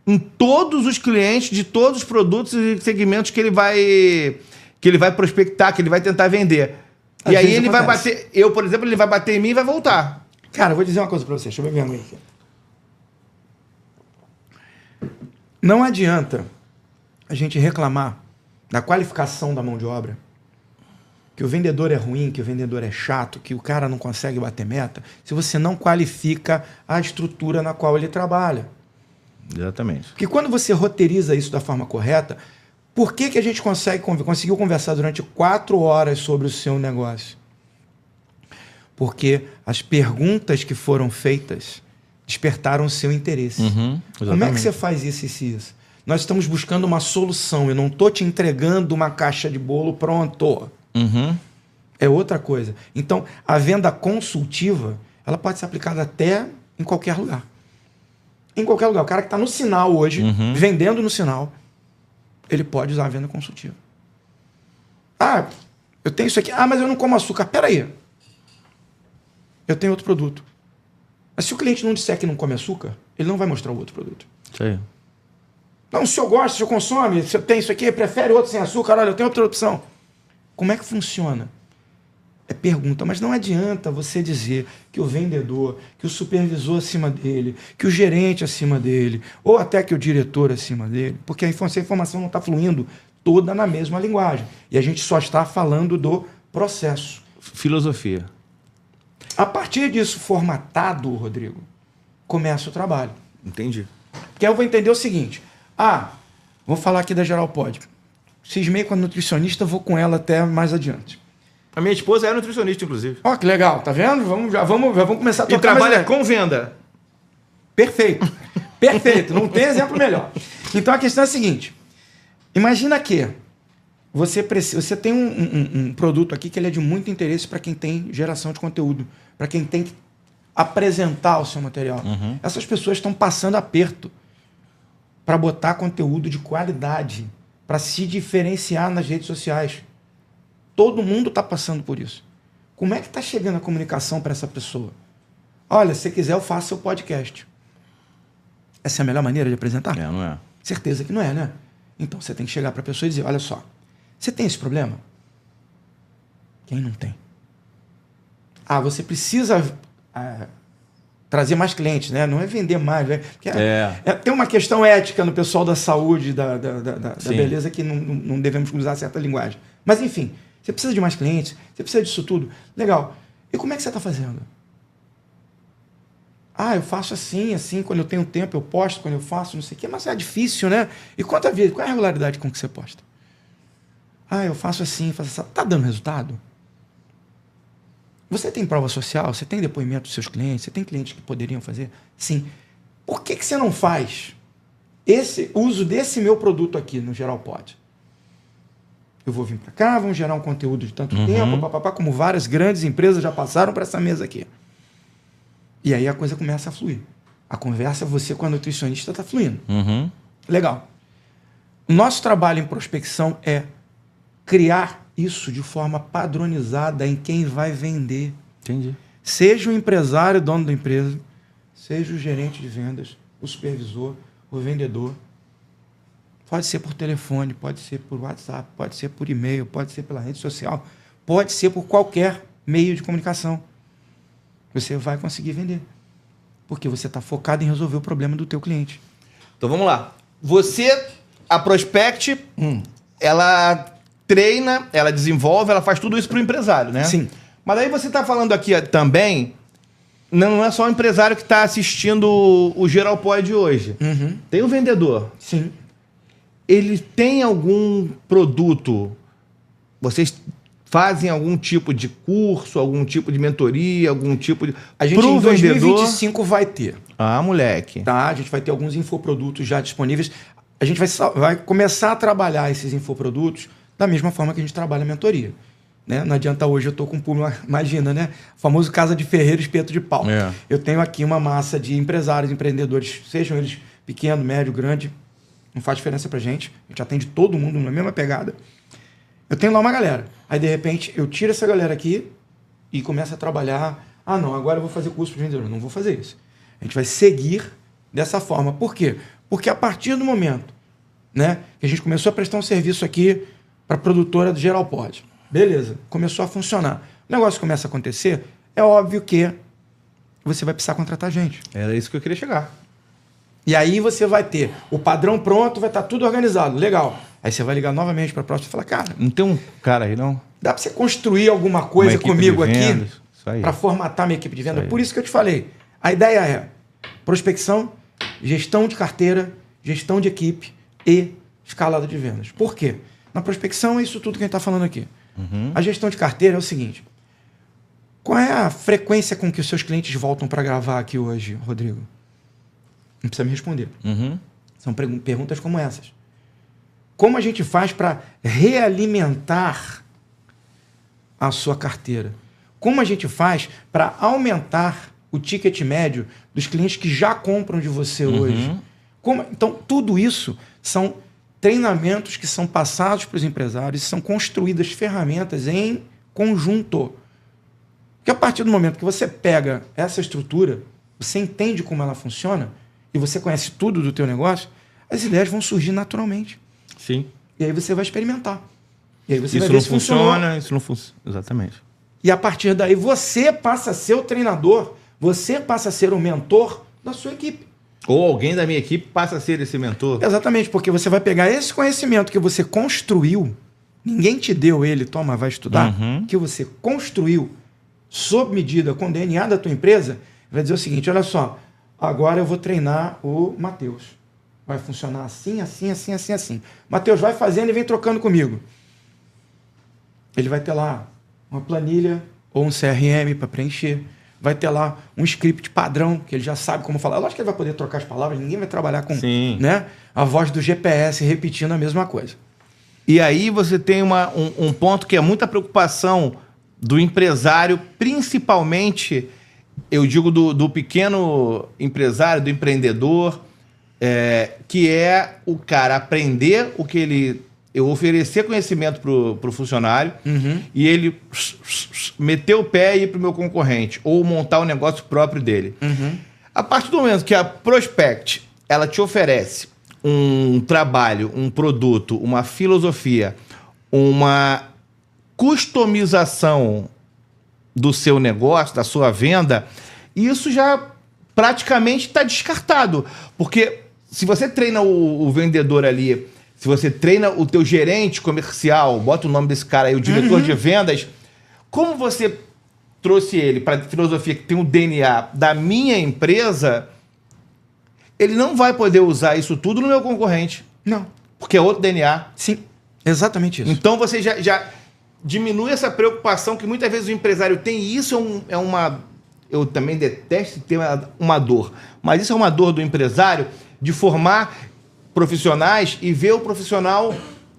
em todos os clientes de todos os produtos e segmentos que ele vai prospectar, que ele vai tentar vender. E aí ele vai bater... por exemplo, ele vai bater em mim e vai voltar. Cara, eu vou dizer uma coisa para você. Deixa eu ver minha mãe aqui. Não adianta a gente reclamar da qualificação da mão de obra, que o vendedor é ruim, que o vendedor é chato, que o cara não consegue bater meta, se você não qualifica a estrutura na qual ele trabalha. Exatamente. Porque quando você roteiriza isso da forma correta, por que a gente conseguiu conversar durante 4 horas sobre o seu negócio? Porque as perguntas que foram feitas despertaram o seu interesse. Como é que você faz isso e isso? Nós estamos buscando uma solução. Eu não estou te entregando uma caixa de bolo pronto. É outra coisa. Então, a venda consultiva, ela pode ser aplicada até em qualquer lugar. Em qualquer lugar. O cara que está no sinal hoje, vendendo no sinal, ele pode usar a venda consultiva. Eu tenho isso aqui. Mas eu não como açúcar. Peraí. Eu tenho outro produto. Mas se o cliente não disser que não come açúcar, ele não vai mostrar o outro produto. Isso aí. Não, se o senhor gosta, se o senhor consome, se eu tenho isso aqui, prefere outro sem açúcar, olha, eu tenho outra opção. Como é que funciona? É pergunta, mas não adianta você dizer que o vendedor, que o supervisor acima dele, que o gerente acima dele, ou até que o diretor acima dele, porque essa informação não está fluindo toda na mesma linguagem. E a gente só está falando do processo. Filosofia. A partir disso formatado, Rodrigo, começa o trabalho. Entendi. Porque eu vou entender o seguinte... vou falar aqui da Geral Pod. Cismei com a nutricionista, vou com ela até mais adiante. A minha esposa é nutricionista, inclusive. Que legal, tá vendo? Já vamos começar a tocar. E trabalha com venda. Perfeito. Perfeito, não tem exemplo melhor. Então a questão é a seguinte. Imagina que você tem um produto aqui que ele é de muito interesse para quem tem geração de conteúdo, para quem tem que apresentar o seu material. Essas pessoas estão passando aperto para botar conteúdo de qualidade, para se diferenciar nas redes sociais. Todo mundo está passando por isso. Como é que está chegando a comunicação para essa pessoa? Olha, se quiser, eu faço seu podcast. Essa é a melhor maneira de apresentar? Não é. Certeza que não é, né? Então você tem que chegar para a pessoa e dizer, olha só, você tem esse problema? Quem não tem? Você precisa... trazer mais clientes, né? Não é vender mais. Né? Tem uma questão ética no pessoal da saúde, da beleza, que não devemos usar certa linguagem. Mas, enfim, você precisa de mais clientes, você precisa disso tudo. Legal. E como é que você está fazendo? Ah, eu faço assim, quando eu tenho tempo eu posto, quando eu faço, não sei o quê, mas é difícil, né? E quanto a vida, qual é a regularidade com que você posta? Ah, eu faço assim, faço assim. Tá dando resultado? Você tem prova social? Você tem depoimento dos seus clientes? Você tem clientes que poderiam fazer? Sim. Por que você não faz esse uso desse meu produto aqui no Geral Pod? Eu vou vir para cá, vamos gerar um conteúdo de tanto tempo, papapá, como várias grandes empresas já passaram para essa mesa aqui. E aí a coisa começa a fluir. A conversa, você com a nutricionista está fluindo. Legal. O nosso trabalho em prospecção é criar isso de forma padronizada em quem vai vender. Entendi. Seja o empresário, dono da empresa, seja o gerente de vendas, o supervisor, o vendedor. Pode ser por telefone, pode ser por WhatsApp, pode ser por e-mail, pode ser pela rede social, pode ser por qualquer meio de comunicação. Você vai conseguir vender. Porque você está focado em resolver o problema do teu cliente. Então vamos lá. Você, a Prospect, ela treina, ela desenvolve, ela faz tudo isso para o empresário, né? Sim. Mas aí você está falando aqui também, não é só o empresário que está assistindo o Geral Pod hoje. Tem o vendedor. Sim. Ele tem algum produto? Vocês fazem algum tipo de curso, algum tipo de mentoria, algum tipo de... A gente em 2025 vai ter. Ah, moleque. Tá? A gente vai ter alguns infoprodutos já disponíveis. A gente vai começar a trabalhar esses infoprodutos da mesma forma que a gente trabalha a mentoria. Né? Não adianta hoje eu estou com um público, imagina, né? O famoso casa de ferreiro, espeto de pau. É. Eu tenho aqui uma massa de empresários, empreendedores, sejam eles pequeno, médio, grande, não faz diferença pra gente. A gente atende todo mundo na mesma pegada. Eu tenho lá uma galera. Aí, de repente, eu tiro essa galera aqui e começo a trabalhar. Ah, não, agora eu vou fazer curso de vendedor. Não vou fazer isso. A gente vai seguir dessa forma. Por quê? Porque a partir do momento, né, que a gente começou a prestar um serviço aqui para a produtora do Geral Pod. Beleza, começou a funcionar. O negócio começa a acontecer, é óbvio que você vai precisar contratar gente. Era isso que eu queria chegar. E aí você vai ter o padrão pronto, vai estar tudo organizado. Legal. Aí você vai ligar novamente para a próxima e falar, cara, Não tem um cara aí, não? dá para você construir alguma coisa Uma equipe comigo de aqui vendas, isso aí. para formatar minha equipe de venda? Isso aí. Por isso que eu te falei. A ideia é prospecção, gestão de carteira, gestão de equipe e escalada de vendas. Por quê? Na prospecção é isso tudo que a gente está falando aqui. A gestão de carteira é o seguinte. Qual é a frequência com que os seus clientes voltam para gravar aqui hoje, Rodrigo? Não precisa me responder. São perguntas como essas. Como a gente faz para realimentar a sua carteira? Como a gente faz para aumentar o ticket médio dos clientes que já compram de você hoje? Então, tudo isso são treinamentos que são passados para os empresários, são construídas ferramentas em conjunto. Porque a partir do momento que você pega essa estrutura, você entende como ela funciona e você conhece tudo do teu negócio, as ideias vão surgir naturalmente. Sim. E aí você vai experimentar. E aí você Isso vai ver não se funcionou. funciona, isso não funciona. Exatamente. E a partir daí você passa a ser o treinador, você passa a ser o mentor da sua equipe. Ou alguém da minha equipe passa a ser esse mentor. Exatamente, porque você vai pegar esse conhecimento que você construiu, ninguém te deu ele, toma, vai estudar, que você construiu sob medida com o DNA da tua empresa, vai dizer o seguinte, olha só, agora eu vou treinar o Matheus. Vai funcionar assim, assim, assim, assim, assim. Matheus, vai fazendo e vem trocando comigo. Ele vai ter lá uma planilha ou um CRM para preencher. Vai ter lá um script padrão, que ele já sabe como falar. Lógico que ele vai poder trocar as palavras, ninguém vai trabalhar com, né, a voz do GPS repetindo a mesma coisa. E aí você tem um ponto que é muita preocupação do empresário, principalmente, eu digo do pequeno empresário, do empreendedor, que é o cara aprender o que ele... Eu oferecer conhecimento para o funcionário e ele meter o pé e ir para o meu concorrente ou montar um negócio próprio dele. A partir do momento que a Prospect ela te oferece um trabalho, um produto, uma filosofia, uma customização do seu negócio, da sua venda, isso já praticamente está descartado. Porque se você treina o vendedor ali... Se você treina o teu gerente comercial, bota o nome desse cara aí, o diretor de vendas, como você trouxe ele para filosofia que tem o DNA da minha empresa, ele não vai poder usar isso tudo no meu concorrente. Não. Porque é outro DNA. Sim, exatamente isso. Então você já diminui essa preocupação que muitas vezes o empresário tem. E isso é uma... Eu também detesto ter uma dor. Mas isso é uma dor do empresário de formar profissionais e ver o profissional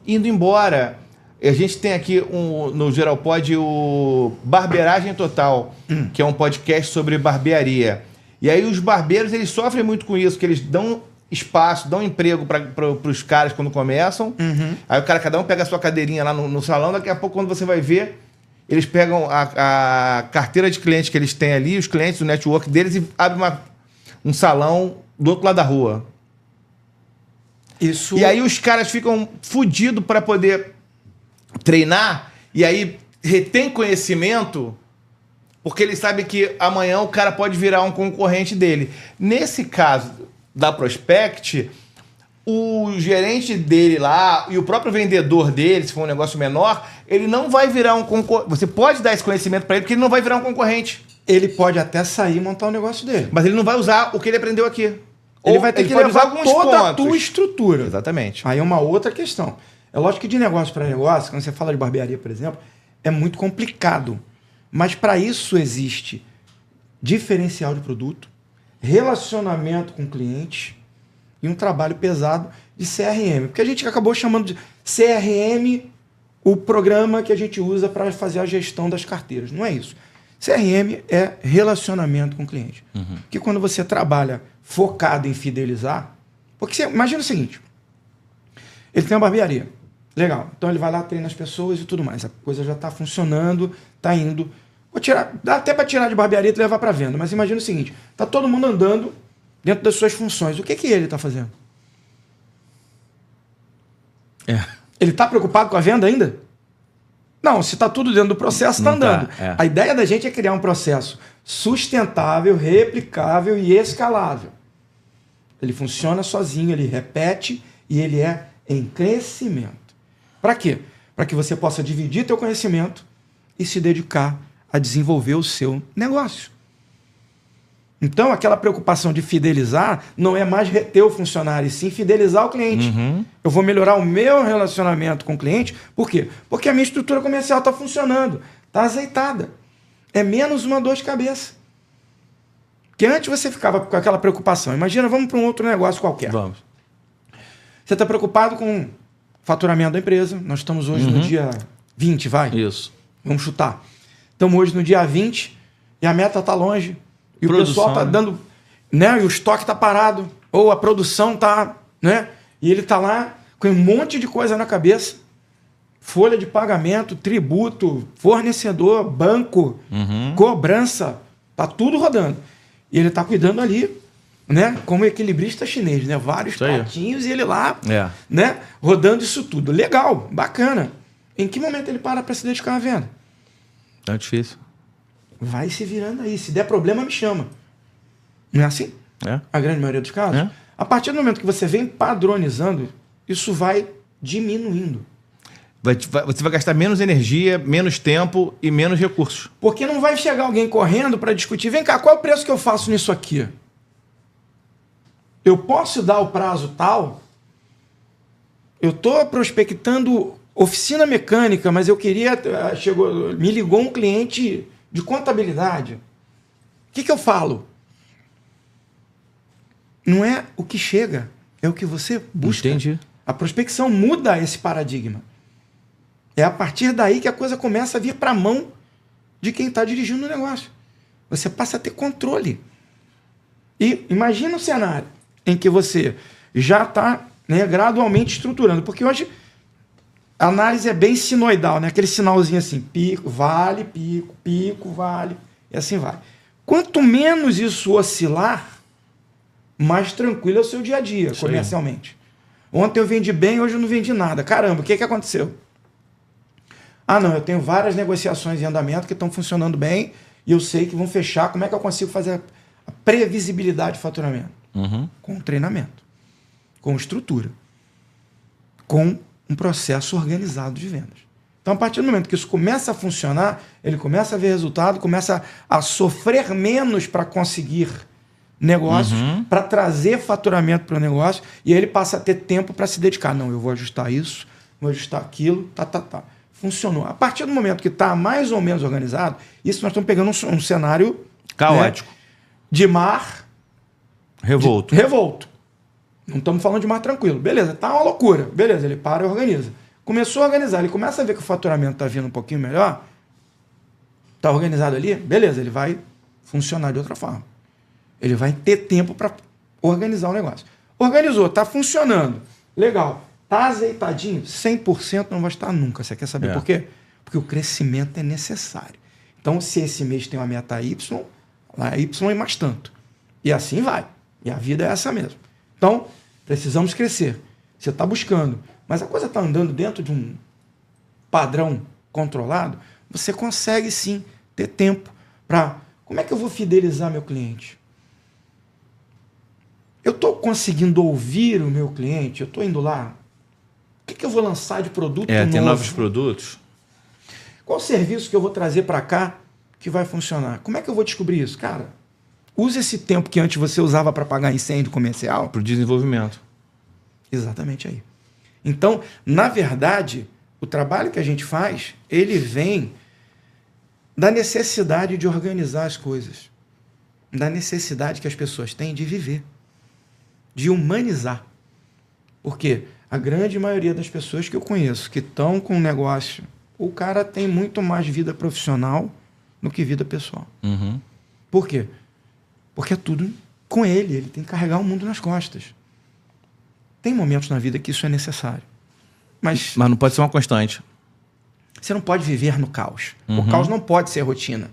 indo embora. A gente tem aqui no Geralpod o Barbeiragem Total, que é um podcast sobre barbearia. E aí os barbeiros, eles sofrem muito com isso, que eles dão espaço, dão emprego para os caras quando começam. Aí o cara, cada um pega a sua cadeirinha lá no salão, daqui a pouco, quando você vai ver, eles pegam a carteira de clientes que eles têm ali, os clientes, o network deles, e abrem um salão do outro lado da rua. Isso... E aí os caras ficam fodidos para poder treinar, e aí retém conhecimento, porque eles sabem que amanhã o cara pode virar um concorrente dele. Nesse caso da Prospect, o gerente dele lá e o próprio vendedor dele, se for um negócio menor, ele não vai virar um concorrente. Você pode dar esse conhecimento para ele, porque ele não vai virar um concorrente. Ele pode até sair e montar o negócio dele. Mas ele não vai usar o que ele aprendeu aqui. Ele vai ter que levar toda a tua estrutura. Exatamente. Aí é uma outra questão. É lógico que de negócio para negócio, quando você fala de barbearia, por exemplo, é muito complicado. Mas para isso existe diferencial de produto, relacionamento com clientes e um trabalho pesado de CRM. Porque a gente acabou chamando de CRM o programa que a gente usa para fazer a gestão das carteiras. Não é isso. CRM é relacionamento com o cliente. Porque quando você trabalha focado em fidelizar... Porque você imagina o seguinte, ele tem uma barbearia. Legal. Então ele vai lá, treina as pessoas e tudo mais. A coisa já está funcionando, está indo. Dá até para tirar de barbearia e levar para venda. Mas imagina o seguinte, está todo mundo andando dentro das suas funções. O que ele está fazendo? Ele está preocupado com a venda ainda? Não, se está tudo dentro do processo, está andando. A ideia da gente é criar um processo sustentável, replicável e escalável. Ele funciona sozinho, ele repete e ele é em crescimento. Para quê? Para que você possa dividir teu conhecimento e se dedicar a desenvolver o seu negócio. Então, aquela preocupação de fidelizar não é mais reter o funcionário, e sim fidelizar o cliente. Eu vou melhorar o meu relacionamento com o cliente. Por quê? Porque a minha estrutura comercial está funcionando, está azeitada. É menos uma dor de cabeça. Porque antes você ficava com aquela preocupação. Imagina, vamos para um outro negócio qualquer. Vamos. Você está preocupado com o faturamento da empresa. Nós estamos hoje no dia 20, vai? Isso. Vamos chutar. Estamos hoje no dia 20 e a meta está longe. E Produção, o pessoal está dando... né? E o estoque está parado. Ou a produção está... né? E ele está lá com um monte de coisa na cabeça. Folha de pagamento, tributo, fornecedor, banco, cobrança. Está tudo rodando. E ele está cuidando ali, né? Como equilibrista chinês, né? Vários pratinhos e ele lá, né? Rodando isso tudo. Legal, bacana. Em que momento ele para se dedicar à venda? É difícil. Vai se virando aí. Se der problema, me chama. Não é assim? A grande maioria dos casos. A partir do momento que você vem padronizando, isso vai diminuindo. Você vai gastar menos energia, menos tempo e menos recursos. Porque não vai chegar alguém correndo para discutir. Vem cá, qual é o preço que eu faço nisso aqui? Eu posso dar o prazo tal? Eu estou prospectando oficina mecânica, mas eu queria... me ligou um cliente de contabilidade. O que eu falo? Não é o que chega, é o que você busca. Entendi. A prospecção muda esse paradigma. É a partir daí que a coisa começa a vir para a mão de quem está dirigindo o negócio. Você passa a ter controle. E imagina um cenário em que você já está, né, gradualmente estruturando. Porque hoje a análise é bem sinoidal, né? Aquele sinalzinho assim, pico, vale, pico, vale, e assim vai. Quanto menos isso oscilar, mais tranquilo é o seu dia a dia, isso comercialmente. Ontem eu vendi bem, hoje eu não vendi nada. Caramba, o que aconteceu? Ah, não, eu tenho várias negociações em andamento que estão funcionando bem e eu sei que vão fechar. Como é que eu consigo fazer a previsibilidade de faturamento? Com treinamento, com estrutura, com um processo organizado de vendas. Então, a partir do momento que isso começa a funcionar, ele começa a ver resultado, começa a sofrer menos para conseguir negócios, para trazer faturamento para o negócio, e aí ele passa a ter tempo para se dedicar. Não, eu vou ajustar isso, vou ajustar aquilo, tá. Funcionou. A partir do momento que está mais ou menos organizado, isso nós estamos pegando um cenário caótico, né, de mar revolto. Não estamos falando de mar tranquilo. Beleza, tá uma loucura. Beleza, ele para e organiza. Começou a organizar, ele começa a ver que o faturamento está vindo um pouquinho melhor, está organizado ali, beleza, ele vai funcionar de outra forma. Ele vai ter tempo para organizar o negócio. Organizou, está funcionando. Legal. Está azeitadinho? 100% não vai estar nunca. Você quer saber por quê? Porque o crescimento é necessário. Então, se esse mês tem uma meta Y, lá é Y e mais tanto. E assim vai. E a vida é essa mesmo. Então, precisamos crescer. Você está buscando. Mas a coisa está andando dentro de um padrão controlado, você consegue sim ter tempo para... Como é que eu vou fidelizar meu cliente? Eu estou conseguindo ouvir o meu cliente? Eu estou indo lá? O que eu vou lançar de produto novo? Tem novos produtos? Qual serviço que eu vou trazer para cá que vai funcionar? Como é que eu vou descobrir isso? Cara, use esse tempo que antes você usava para pagar incêndio comercial. Para o desenvolvimento. Exatamente aí. Então, na verdade, o trabalho que a gente faz, ele vem da necessidade de organizar as coisas. Da necessidade que as pessoas têm de viver. De humanizar. Porque a grande maioria das pessoas que eu conheço que estão com um negócio, o cara tem muito mais vida profissional do que vida pessoal. Por quê? Porque é tudo com ele tem que carregar o mundo nas costas. Tem momentos na vida que isso é necessário. Mas não pode ser uma constante. Você não pode viver no caos. O caos não pode ser rotina.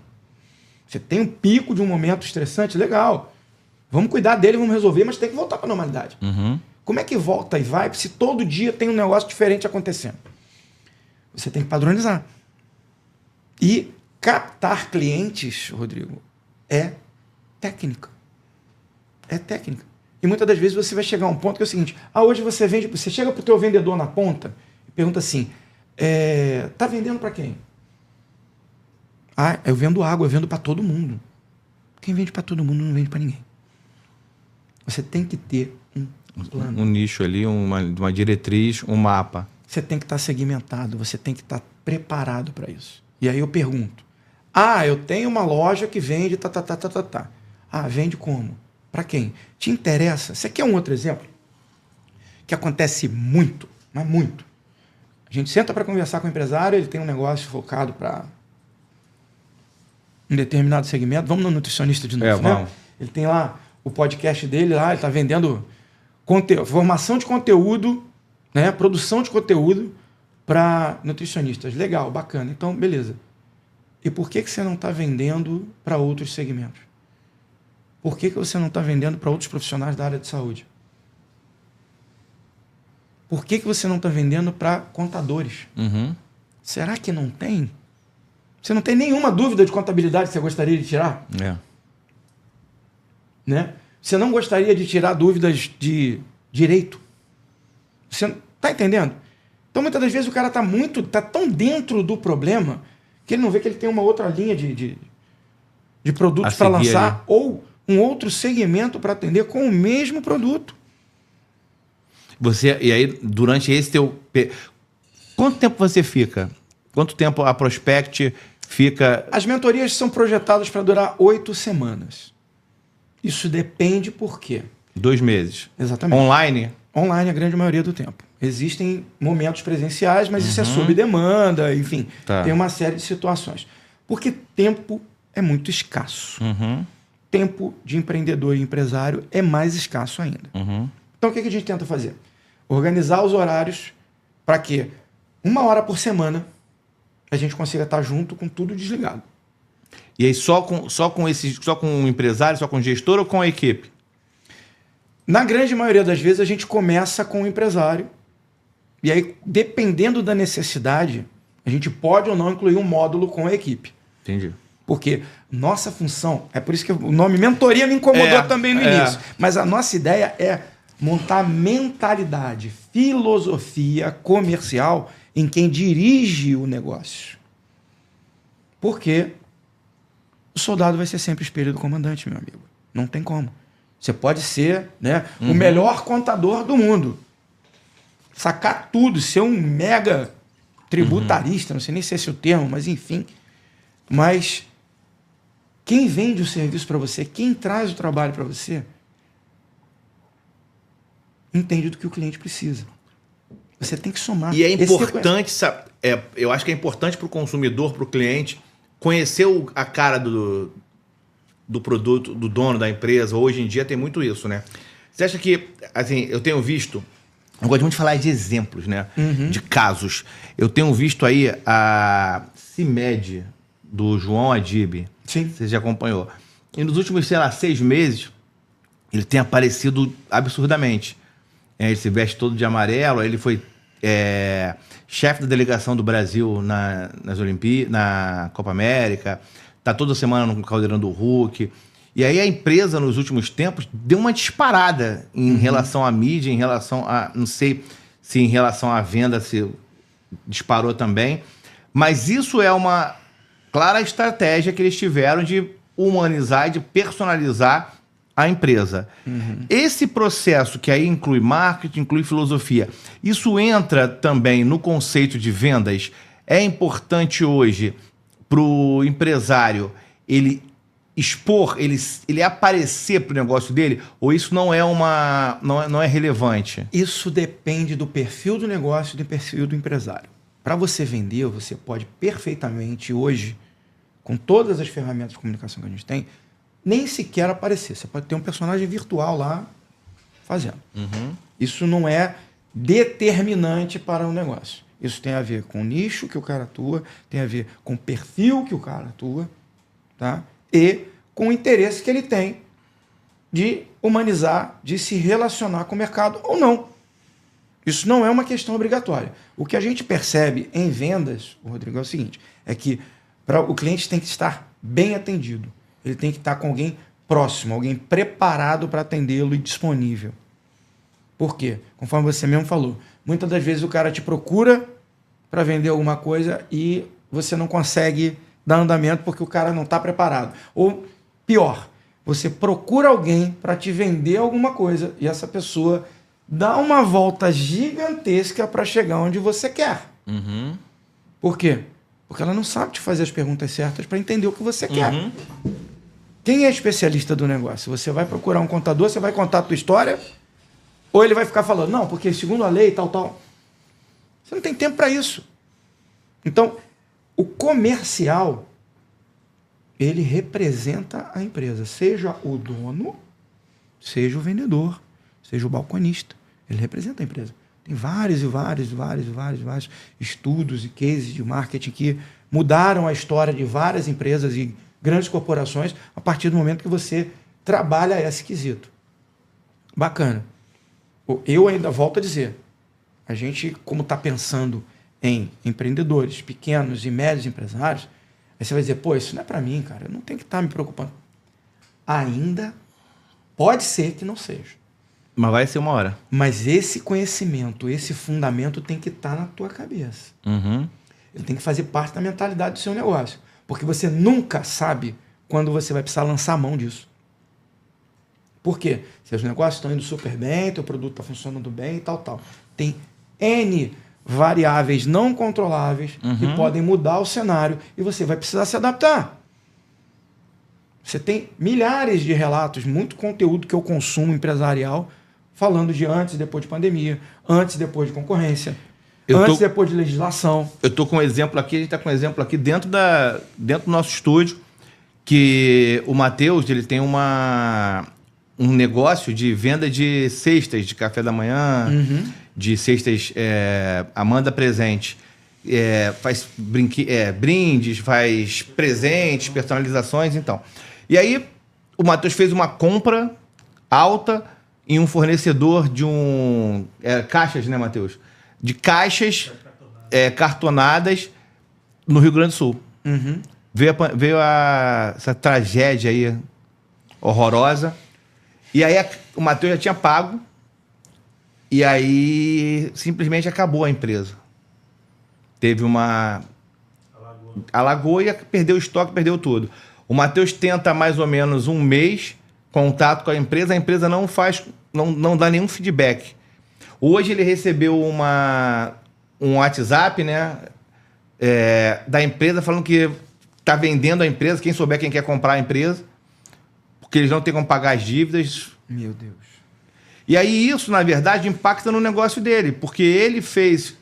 Você tem um pico de um momento estressante, legal. Vamos cuidar dele, vamos resolver, mas tem que voltar para a normalidade. Como é que volta e vai se todo dia tem um negócio diferente acontecendo? Você tem que padronizar. E captar clientes, Rodrigo, é técnica. É técnica. E muitas das vezes você vai chegar a um ponto que é o seguinte, hoje você vende, você chega para o teu vendedor na ponta e pergunta assim, tá vendendo para quem? Eu vendo água, eu vendo para todo mundo. Quem vende para todo mundo não vende para ninguém. Você tem que ter um plano. Um nicho ali, uma diretriz, um mapa. Você tem que estar segmentado, você tem que estar preparado para isso. E aí eu pergunto, eu tenho uma loja que vende, vende como? Para quem? Te interessa? Você quer um outro exemplo? Que acontece muito, mas muito. A gente senta para conversar com o empresário, ele tem um negócio focado para um determinado segmento. Vamos no nutricionista de novo, né? Vamos. Ele tem lá o podcast dele, lá, ele está vendendo formação de conteúdo, né? Produção de conteúdo para nutricionistas. Legal, bacana. Então, beleza. E por que você não está vendendo para outros segmentos? Por que você não está vendendo para outros profissionais da área de saúde? Por que você não está vendendo para contadores? Será que não tem? Você não tem nenhuma dúvida de contabilidade que você gostaria de tirar? Né? Você não gostaria de tirar dúvidas de direito? Você está entendendo? Então, muitas das vezes, o cara está tão dentro do problema que ele não vê que ele tem uma outra linha de produtos para lançar ali, ou um outro segmento para atender com o mesmo produto. E aí, durante esse teu... Quanto tempo você fica? Quanto tempo a Prospect fica... As mentorias são projetadas para durar 8 semanas. Isso depende por quê? 2 meses. Exatamente. Online? Online a grande maioria do tempo. Existem momentos presenciais, mas isso é sob demanda, enfim. Tem uma série de situações. Porque tempo é muito escasso. Tempo de empreendedor e empresário é mais escasso ainda. Então, o que a gente tenta fazer? Organizar os horários para que 1 hora por semana a gente consiga estar junto com tudo desligado. E aí só com o empresário, só com o gestor ou com a equipe? Na grande maioria das vezes a gente começa com o empresário e aí, dependendo da necessidade, a gente pode ou não incluir um módulo com a equipe. Entendi. Porque nossa função, é por isso que o nome mentoria me incomodou também no início, mas a nossa ideia é montar mentalidade, filosofia comercial em quem dirige o negócio. Porque o soldado vai ser sempre espelho do comandante, meu amigo. Não tem como. Você pode ser, né, o melhor contador do mundo. Sacar tudo, ser um mega tributarista, não sei nem se é esse o termo, mas enfim. Mas quem vende o serviço para você, quem traz o trabalho para você, entende do que o cliente precisa. Você tem que somar. E é importante, eu acho que é importante para o consumidor, para o cliente, conhecer a cara do produto, do dono da empresa. Hoje em dia tem muito isso, né? Você acha que, assim, eu tenho visto, eu gosto muito de falar de exemplos, né? De casos. Eu tenho visto aí a CIMED do João Adib. Sim. Você já acompanhou. E nos últimos, sei lá, 6 meses, ele tem aparecido absurdamente. Ele se veste todo de amarelo, ele foi chefe da delegação do Brasil nas Olimpíadas, na Copa América, tá toda semana no Caldeirão do Hulk. E aí a empresa, nos últimos tempos, deu uma disparada em relação à mídia, em relação a... Não sei se em relação à venda se disparou também, mas isso é uma clara estratégia que eles tiveram de humanizar, de personalizar a empresa. Esse processo, que aí inclui marketing, inclui filosofia, isso entra também no conceito de vendas? É importante hoje para o empresário ele expor, ele aparecer para o negócio dele? Ou isso não é relevante? Isso depende do perfil do negócio e do perfil do empresário. Para você vender, você pode perfeitamente hoje, com todas as ferramentas de comunicação que a gente tem, nem sequer aparecer. Você pode ter um personagem virtual lá fazendo. Isso não é determinante para o negócio. Isso tem a ver com o nicho que o cara atua, tem a ver com o perfil que o cara atua, tá? E com o interesse que ele tem de humanizar, de se relacionar com o mercado ou não. Isso não é uma questão obrigatória. O que a gente percebe em vendas, Rodrigo, é o seguinte, é que o cliente tem que estar bem atendido. Ele tem que estar com alguém próximo, alguém preparado para atendê-lo e disponível. Por quê? Conforme você mesmo falou, muitas das vezes o cara te procura para vender alguma coisa e você não consegue dar andamento porque o cara não está preparado. Ou pior, você procura alguém para te vender alguma coisa e essa pessoa dá uma volta gigantesca para chegar onde você quer. Por quê? Porque ela não sabe te fazer as perguntas certas para entender o que você quer. Quem é especialista do negócio? Você vai procurar um contador, você vai contar a tua história, ou ele vai ficar falando, não, porque segundo a lei, tal. Você não tem tempo para isso. Então, o comercial, ele representa a empresa, seja o dono, seja o vendedor, seja o balconista. Ele representa a empresa. Tem vários estudos e cases de marketing que mudaram a história de várias empresas e grandes corporações a partir do momento que você trabalha esse quesito. Bacana. Eu ainda volto a dizer, a gente, como está pensando em empreendedores, pequenos e médios empresários, aí você vai dizer, pô, isso não é para mim, cara, eu não tenho que estar me preocupando. Ainda pode ser que não seja. Mas vai ser uma hora. Mas esse conhecimento, esse fundamento tem que estar na tua cabeça. Ele tem que fazer parte da mentalidade do seu negócio. Porque você nunca sabe quando você vai precisar lançar a mão disso. Por quê? Se os negócios estão indo super bem, teu produto está funcionando bem e tal. Tem N variáveis não controláveis que podem mudar o cenário e você vai precisar se adaptar. Você tem milhares de relatos, muito conteúdo que eu consumo empresarial, falando de antes e depois de pandemia, antes e depois de concorrência, antes e depois de legislação. Eu estou com um exemplo aqui, a gente está com um exemplo aqui dentro do nosso estúdio, que o Matheus, ele tem um negócio de venda de cestas de café da manhã, de cestas Amanda Presente. Faz brindes, faz presentes, personalizações, então. E aí, o Matheus fez uma compra alta em um fornecedor de caixas, né, Matheus? De caixas cartonadas no Rio Grande do Sul. Veio essa tragédia aí horrorosa. E aí o Matheus já tinha pago E aí, simplesmente acabou a empresa. Teve uma... Alagou e perdeu o estoque, perdeu tudo. O Matheus tenta mais ou menos um mês, contato com a empresa não faz, não dá nenhum feedback. Hoje ele recebeu um WhatsApp, né, da empresa falando que está vendendo a empresa, quem souber quem quer comprar a empresa, porque eles não têm como pagar as dívidas. Meu Deus. E aí isso, na verdade, impacta no negócio dele, porque ele fez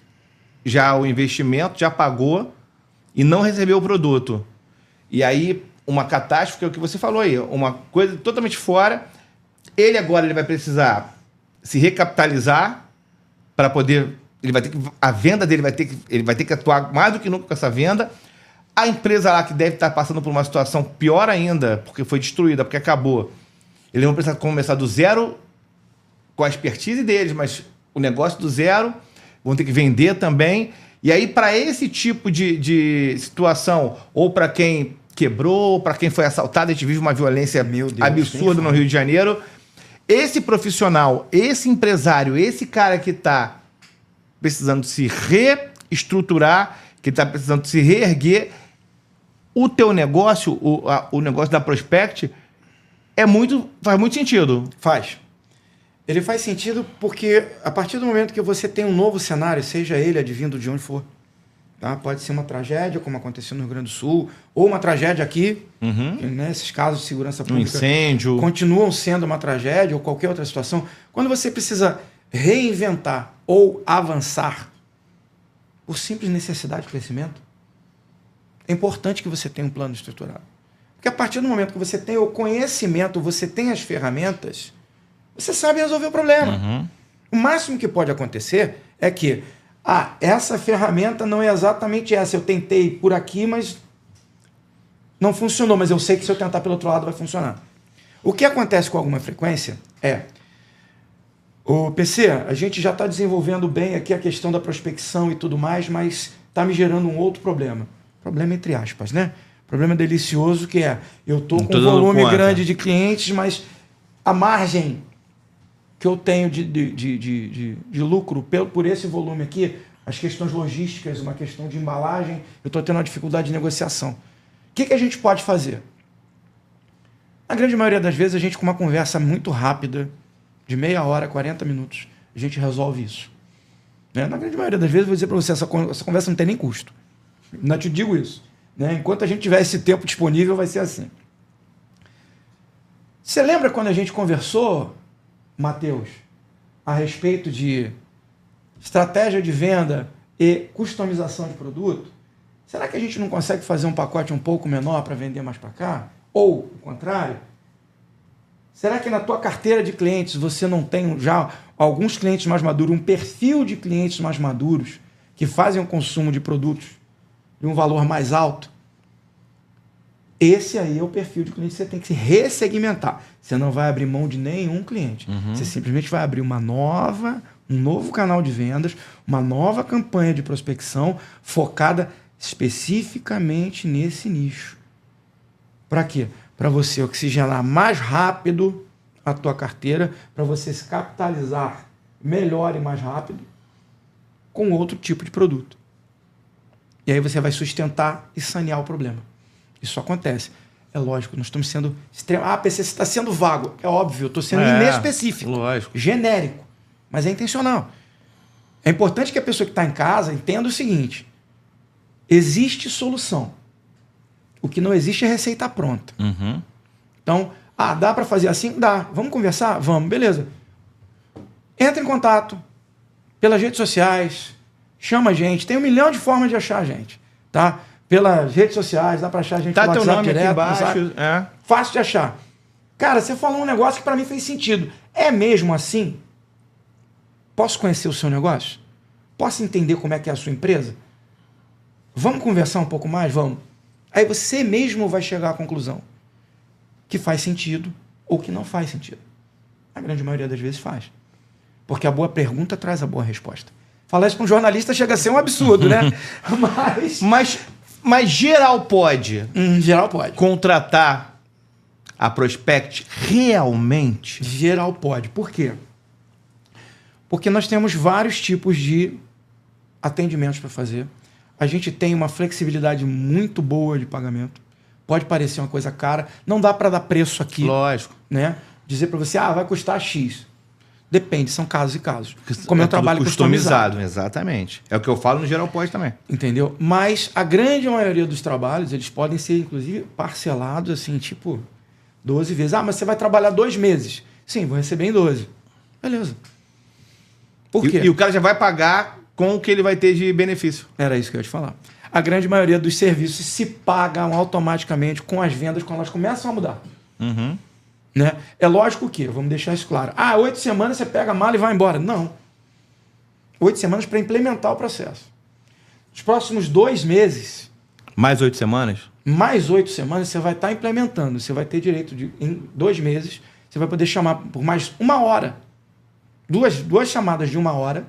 já o investimento, já pagou e não recebeu o produto. E aí, uma catástrofe, é o que você falou aí, uma coisa totalmente fora. Ele agora ele vai precisar se recapitalizar para poder... a venda dele ele vai ter que atuar mais do que nunca com essa venda. A empresa lá que deve estar passando por uma situação pior ainda, porque foi destruída, porque acabou. Eles vão precisar começar do zero com a expertise deles, mas o negócio do zero, vão ter que vender também. E aí, para esse tipo de situação, ou para quem quebrou, para quem foi assaltado, a gente vive uma violência absurda no Rio de Janeiro. Esse profissional, esse empresário, esse cara que está precisando se reestruturar, que está precisando se reerguer, o teu negócio, o negócio da Prospect, faz muito sentido. Faz. Ele faz sentido porque a partir do momento que você tem um novo cenário, seja ele advindo de onde for, tá? Pode ser uma tragédia, como aconteceu no Rio Grande do Sul, ou uma tragédia aqui, que, né, esses casos de segurança pública incêndio, continuam sendo uma tragédia, ou qualquer outra situação. Quando você precisa reinventar ou avançar por simples necessidade de crescimento, é importante que você tenha um plano estruturado. Porque a partir do momento que você tem o conhecimento, você tem as ferramentas, você sabe resolver o problema. O máximo que pode acontecer é que essa ferramenta não é exatamente essa. Eu tentei por aqui, mas não funcionou. Mas eu sei que se eu tentar pelo outro lado vai funcionar. O que acontece com alguma frequência o PC, a gente já está desenvolvendo bem aqui a questão da prospecção e tudo mais, mas está me gerando um outro problema. Problema entre aspas, né? Problema delicioso que eu estou com um volume grande de clientes, mas a margem que eu tenho de lucro por esse volume aqui, as questões logísticas, uma questão de embalagem, eu estou tendo uma dificuldade de negociação. O que a gente pode fazer? Na grande maioria das vezes, a gente com uma conversa muito rápida, de meia hora, 40 minutos, a gente resolve isso. Né? Na grande maioria das vezes, eu vou dizer para você, essa conversa não tem nem custo. Não te digo isso. Né? Enquanto a gente tiver esse tempo disponível, vai ser assim. Você lembra quando a gente conversou, Matheus, a respeito de estratégia de venda e customização de produto? Será que a gente não consegue fazer um pacote um pouco menor para vender mais para cá? Ou o contrário? Será que na tua carteira de clientes você não tem já alguns clientes mais maduros, um perfil de clientes mais maduros que fazem o consumo de produtos de um valor mais alto? Esse aí é o perfil de cliente que você tem que se ressegmentar. Você não vai abrir mão de nenhum cliente. Você simplesmente vai abrir um novo canal de vendas, uma nova campanha de prospecção focada especificamente nesse nicho. Para quê? Para você oxigenar mais rápido a tua carteira, para você se capitalizar melhor e mais rápido com outro tipo de produto. E aí você vai sustentar e sanear o problema. Isso acontece. É lógico, nós estamos sendo extremamente... PC, você está sendo vago. É óbvio, eu estou sendo inespecífico. Lógico. Genérico. Mas é intencional. É importante que a pessoa que está em casa entenda o seguinte. Existe solução. O que não existe é receita pronta. Então, dá para fazer assim? Dá. Vamos conversar? Vamos. Beleza. Entra em contato pelas redes sociais, chama a gente. Tem 1 milhão de formas de achar a gente. Tá? Pelas redes sociais, dá para achar a gente pelo WhatsApp teu nome direto, aqui embaixo. Fácil de achar. Cara, você falou um negócio que para mim fez sentido. É mesmo assim? Posso conhecer o seu negócio? Posso entender como é que é a sua empresa? Vamos conversar um pouco mais? Vamos. Aí você mesmo vai chegar à conclusão que faz sentido ou que não faz sentido. A grande maioria das vezes faz. Porque a boa pergunta traz a boa resposta. Falar isso para um jornalista chega a ser um absurdo, né? Mas geral pode. Geral pode. Contratar a Prospect realmente? Geral pode. Por quê? Porque nós temos vários tipos de atendimentos para fazer. A gente tem uma flexibilidade muito boa de pagamento. Pode parecer uma coisa cara. Não dá para dar preço aqui. Lógico. Né? Dizer para você, vai custar X. Depende, são casos e casos. Como é um tudo trabalho customizado. Exatamente. É o que eu falo no Geral Pós também. Entendeu? Mas a grande maioria dos trabalhos, eles podem ser, inclusive, parcelados, assim, tipo, 12 vezes. Mas você vai trabalhar 2 meses. Sim, vou receber em 12. Beleza. Por quê? E o cara já vai pagar com o que ele vai ter de benefício. Era isso que eu ia te falar. A grande maioria dos serviços se pagam automaticamente com as vendas quando elas começam a mudar. Uhum. Né? É lógico que, vamos deixar isso claro, 8 semanas você pega a mala e vai embora. Não. 8 semanas para implementar o processo. Os próximos 2 meses... Mais 8 semanas? Mais 8 semanas você vai estar implementando. Você vai ter direito de, em 2 meses, você vai poder chamar por mais 1 hora. Duas chamadas de 1 hora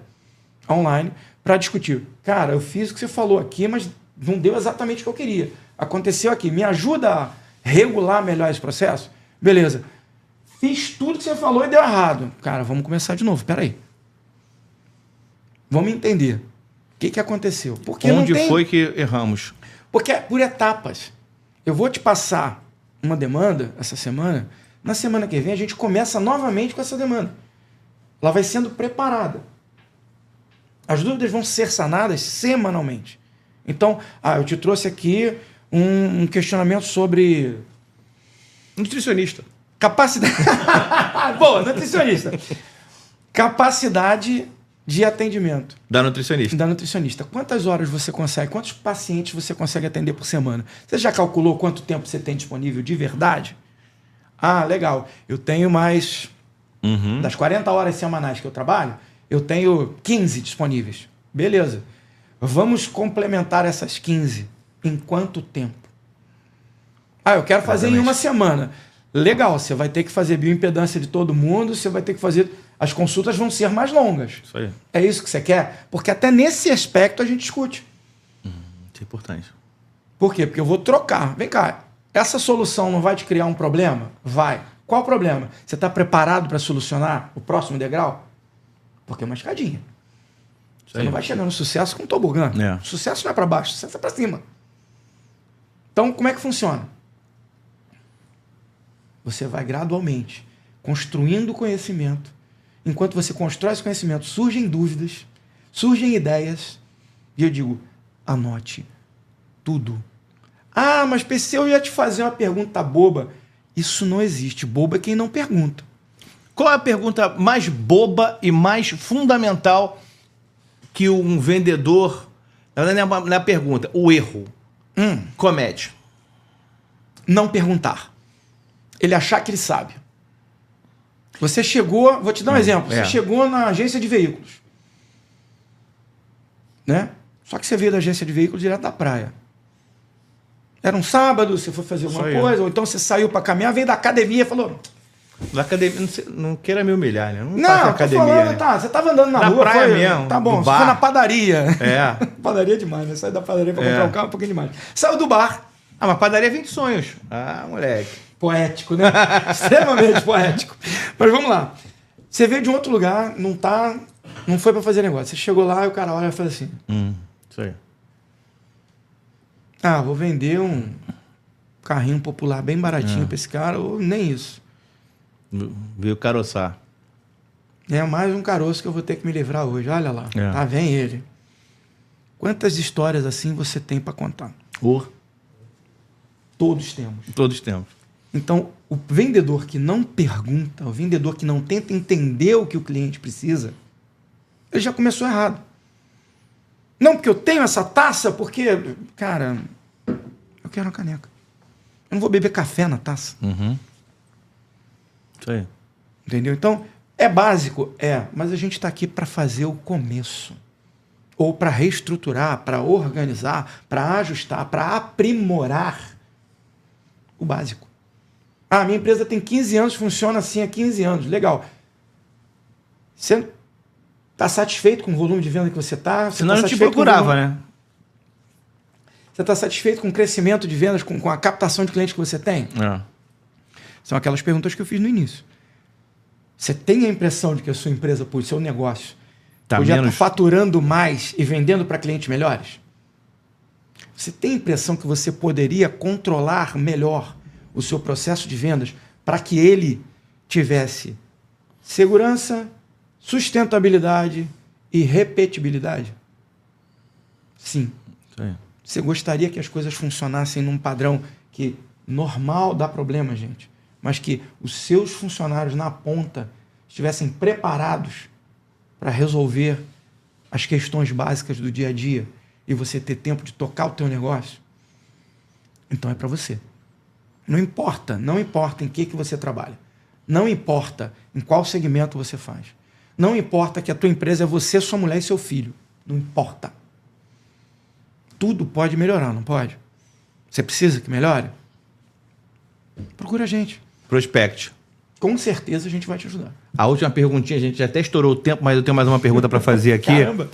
online para discutir. Cara, eu fiz o que você falou aqui, mas não deu exatamente o que eu queria. Aconteceu aqui. Me ajuda a regular melhor esse processo? Beleza. Fiz tudo que você falou e deu errado. Cara, vamos começar de novo. Espera aí. Vamos entender. O que aconteceu? Porque onde foi que erramos? Porque é por etapas. Eu vou te passar uma demanda essa semana. Na semana que vem a gente começa novamente com essa demanda. Ela vai sendo preparada. As dúvidas vão ser sanadas semanalmente. Então, eu te trouxe aqui um questionamento sobre... Nutricionista. Capacidade... Boa, nutricionista. Capacidade de atendimento. Da nutricionista. Da nutricionista. Quantas horas você consegue, quantos pacientes você consegue atender por semana? Você já calculou quanto tempo você tem disponível de verdade? Legal. Eu tenho mais... Das 40 horas semanais que eu trabalho, eu tenho 15 disponíveis. Beleza. Vamos complementar essas 15. Em quanto tempo? Eu quero fazer em 1 semana. Legal, você vai ter que fazer bioimpedância de todo mundo, você vai ter que fazer... As consultas vão ser mais longas. Isso aí. É isso que você quer? Porque até nesse aspecto a gente discute. Isso é importante. Por quê? Porque eu vou trocar. Vem cá, essa solução não vai te criar um problema? Vai. Qual o problema? Você está preparado para solucionar o próximo degrau? Porque é uma escadinha. Você não vai chegar no sucesso com um tobogã. O sucesso não é para baixo, o sucesso é para cima. Então, como é que funciona? Você vai gradualmente construindo conhecimento. Enquanto você constrói esse conhecimento, surgem dúvidas, surgem ideias. E eu digo, anote tudo. Mas PC, eu ia te fazer uma pergunta boba. Isso não existe. Boba é quem não pergunta. Qual é a pergunta mais boba e mais fundamental que um vendedor... Na pergunta, o erro comete? Não perguntar. Ele achar que ele sabe. Você chegou... Vou te dar um exemplo. Você chegou na agência de veículos. Né? Só que você veio da agência de veículos direto da praia. Era um sábado, você foi fazer alguma coisa, ou então você saiu para caminhar, veio da academia e falou... Da academia, não queira me humilhar, né? Não, academia, falando, né? Você tava andando na rua, praia mesmo. Tá bom, você foi na padaria. Padaria é demais, né? Saiu da padaria para comprar um carro um pouquinho demais. Saiu do bar. Mas padaria vem de sonhos. Moleque. Poético, né? Extremamente poético. Mas vamos lá. Você veio de um outro lugar, não foi para fazer negócio. Você chegou lá e o cara olha e fala assim... Isso aí. Vou vender um carrinho popular bem baratinho para esse cara, ou nem isso. Veio caroçar. É mais um caroço que eu vou ter que me livrar hoje. Olha lá. Vem ele. Quantas histórias assim você tem para contar? Todos temos. Todos temos. Então, o vendedor que não pergunta, o vendedor que não tenta entender o que o cliente precisa, ele já começou errado. Não, porque eu tenho essa taça, porque... Cara, eu quero uma caneca. Eu não vou beber café na taça. Isso aí. Entendeu? Então, é básico? Mas a gente está aqui para fazer o começo. Ou para reestruturar, para organizar, para ajustar, para aprimorar o básico. Minha empresa tem 15 anos, funciona assim há 15 anos. Legal. Você está satisfeito com o volume de venda que você está? Senão eu te procurava, né? Você está satisfeito com o crescimento de vendas, com a captação de clientes que você tem? São aquelas perguntas que eu fiz no início. Você tem a impressão de que a sua empresa, o seu negócio, Tá podia menos... estar faturando mais e vendendo para clientes melhores? Você tem a impressão que você poderia controlar melhor o seu processo de vendas para que ele tivesse segurança, sustentabilidade e repetibilidade? Sim. Sim. Você gostaria que as coisas funcionassem num padrão que normal dá problema, gente, mas que os seus funcionários na ponta estivessem preparados para resolver as questões básicas do dia a dia e você ter tempo de tocar o teu negócio? Então é para você. Não importa em que você trabalha. Não importa em qual segmento você faz. Não importa que a tua empresa é você, sua mulher e seu filho. Não importa. Tudo pode melhorar, não pode? Você precisa que melhore? Procura a gente. Prospect. Com certeza a gente vai te ajudar. A última perguntinha, a gente já até estourou o tempo, mas eu tenho mais uma pergunta para fazer aqui. Caramba!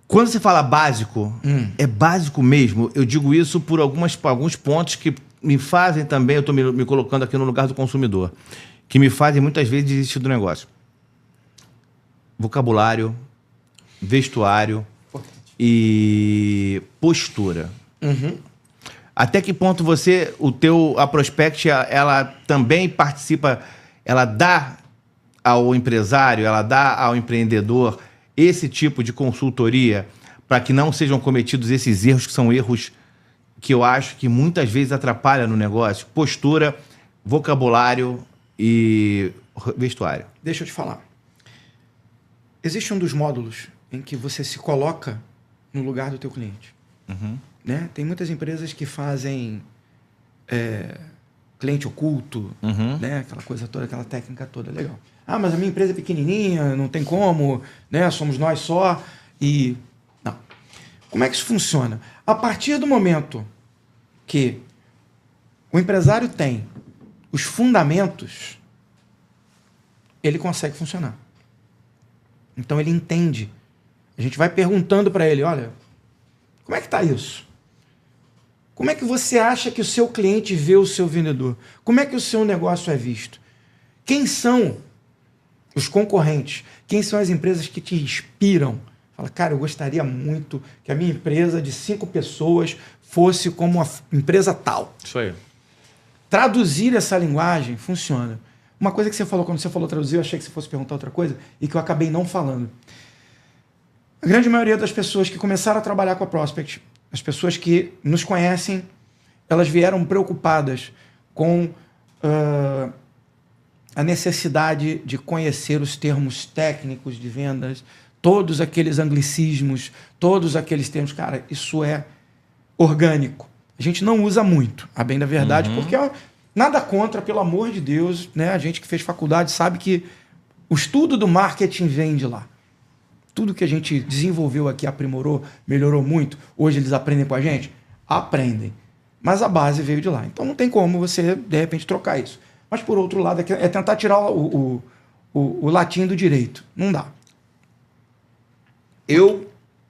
Quando você fala básico, é básico mesmo. Eu digo isso por alguns pontos que me fazem também, eu estou me colocando aqui no lugar do consumidor, que me fazem muitas vezes desistir do negócio. Vocabulário, vestuário e postura. Até que ponto a Prospect, ela também participa, ela dá ao empresário, ela dá ao empreendedor esse tipo de consultoria para que não sejam cometidos esses erros, que são erros que eu acho que muitas vezes atrapalham no negócio? Postura, vocabulário e vestuário. Deixa eu te falar. Existe um dos módulos em que você se coloca no lugar do teu cliente. Né? Tem muitas empresas que fazem cliente oculto, né? Aquela coisa toda, aquela técnica toda, legal. Ah, mas a minha empresa é pequenininha, não tem como, né? Somos nós só. E não. Como é que isso funciona? A partir do momento que o empresário tem os fundamentos, ele consegue funcionar. Então ele entende. A gente vai perguntando para ele, olha, como é que está isso? Como é que você acha que o seu cliente vê o seu vendedor? Como é que o seu negócio é visto? Quem são os concorrentes? Quem são as empresas que te inspiram? Fala, cara, eu gostaria muito que a minha empresa de 5 pessoas fosse como uma empresa tal. Isso aí. Traduzir essa linguagem funciona. Uma coisa que você falou, quando você falou traduzir, eu achei que você fosse perguntar outra coisa e que eu acabei não falando. A grande maioria das pessoas que começaram a trabalhar com a Prospect, as pessoas que nos conhecem, elas vieram preocupadas com a necessidade de conhecer os termos técnicos de vendas, todos aqueles anglicismos, todos aqueles termos. Cara, isso é orgânico. A gente não usa muito, a bem da verdade, porque nada contra, pelo amor de Deus, né? A gente que fez faculdade sabe que o estudo do marketing vem de lá. Tudo que a gente desenvolveu aqui, aprimorou, melhorou muito, hoje eles aprendem com a gente? Aprendem. Mas a base veio de lá. Então não tem como você, de repente, trocar isso. Mas, por outro lado, é tentar tirar o latim do direito. Não dá.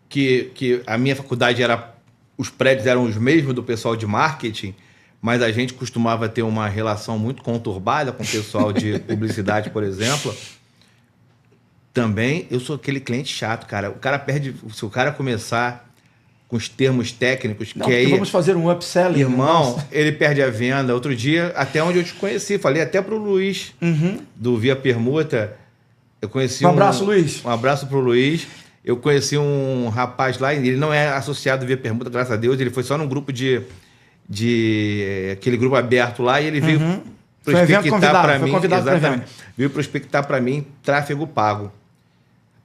Que a minha faculdade os prédios eram os mesmos do pessoal de marketing, mas a gente costumava ter uma relação muito conturbada com o pessoal de publicidade, por exemplo. Também eu sou aquele cliente chato, cara. O cara perde. Se o cara começar com os termos técnicos, não, que aí. Vamos fazer um upselling. Irmão, ele perde a venda. Outro dia, até onde eu te conheci, falei até pro Luiz, do Via Permuta. Eu conheci um abraço, Luiz. Um abraço pro Luiz. Eu conheci um rapaz lá, ele não é associado ao Via Permuta, graças a Deus. Ele foi só num grupo aquele grupo aberto lá e ele veio prospectar para mim. Exatamente. Veio prospectar para mim tráfego pago.